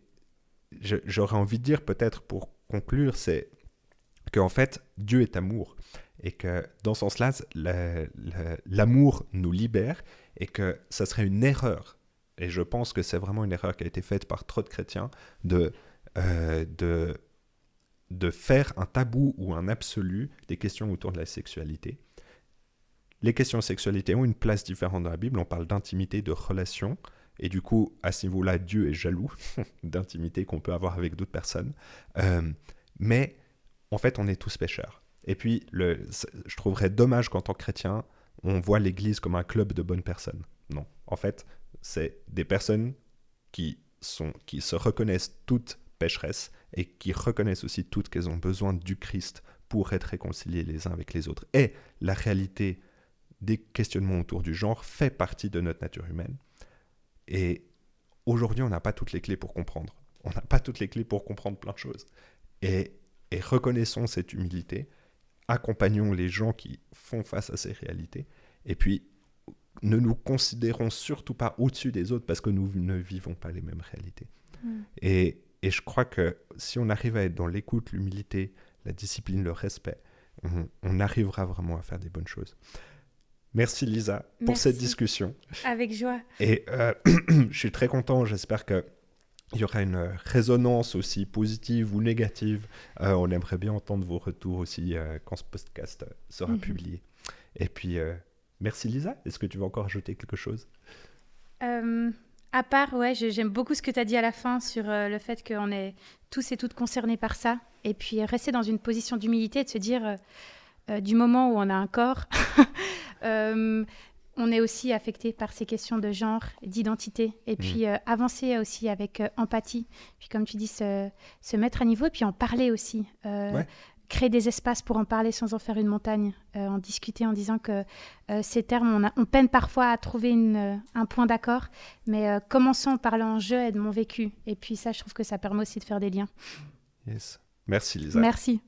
j'aurais envie de dire peut-être pour conclure, c'est qu'en fait, Dieu est amour. Et que dans ce sens-là, l'amour nous libère et que ça serait une erreur. Et je pense que c'est vraiment une erreur qui a été faite par trop de chrétiens de faire un tabou ou un absolu des questions autour de la sexualité. Les questions de sexualité ont une place différente dans la Bible. On parle d'intimité, de relation. Et du coup, à ce niveau-là, Dieu est jaloux d'intimité qu'on peut avoir avec d'autres personnes. Mais en fait, on est tous pécheurs. Et puis, je trouverais dommage qu'en tant que chrétien, on voit l'Église comme un club de bonnes personnes. Non, en fait, c'est des personnes qui se reconnaissent toutes pécheresses et qui reconnaissent aussi toutes qu'elles ont besoin du Christ pour être réconciliées les uns avec les autres. Et la réalité des questionnements autour du genre fait partie de notre nature humaine. Et aujourd'hui, on n'a pas toutes les clés pour comprendre. On n'a pas toutes les clés pour comprendre plein de choses. Et reconnaissons cette humilité, accompagnons les gens qui font face à ces réalités, et puis ne nous considérons surtout pas au-dessus des autres parce que nous ne vivons pas les mêmes réalités. Et je crois que si on arrive à être dans l'écoute, l'humilité, la discipline, le respect, on arrivera vraiment à faire des bonnes choses. Merci Lisa pour cette discussion. Avec joie. Et je suis très content, j'espère qu'il y aura une résonance aussi positive ou négative. On aimerait bien entendre vos retours aussi quand ce podcast sera publié. Et puis, merci Lisa. Est-ce que tu veux encore ajouter quelque chose ? À part, ouais, j'aime beaucoup ce que tu as dit à la fin sur le fait qu'on est tous et toutes concernés par ça. Et puis, rester dans une position d'humilité et de se dire, du moment où on a un corps, on est aussi affecté par ces questions de genre, d'identité. Et puis, avancer aussi avec empathie. Puis, comme tu dis, se mettre à niveau et puis en parler aussi. Créer des espaces pour en parler sans en faire une montagne, en discuter en disant que ces termes, on peine parfois à trouver un point d'accord, mais commençons en parlant en jeu et de mon vécu. Et puis ça, je trouve que ça permet aussi de faire des liens. Yes. Merci Lisa. Merci.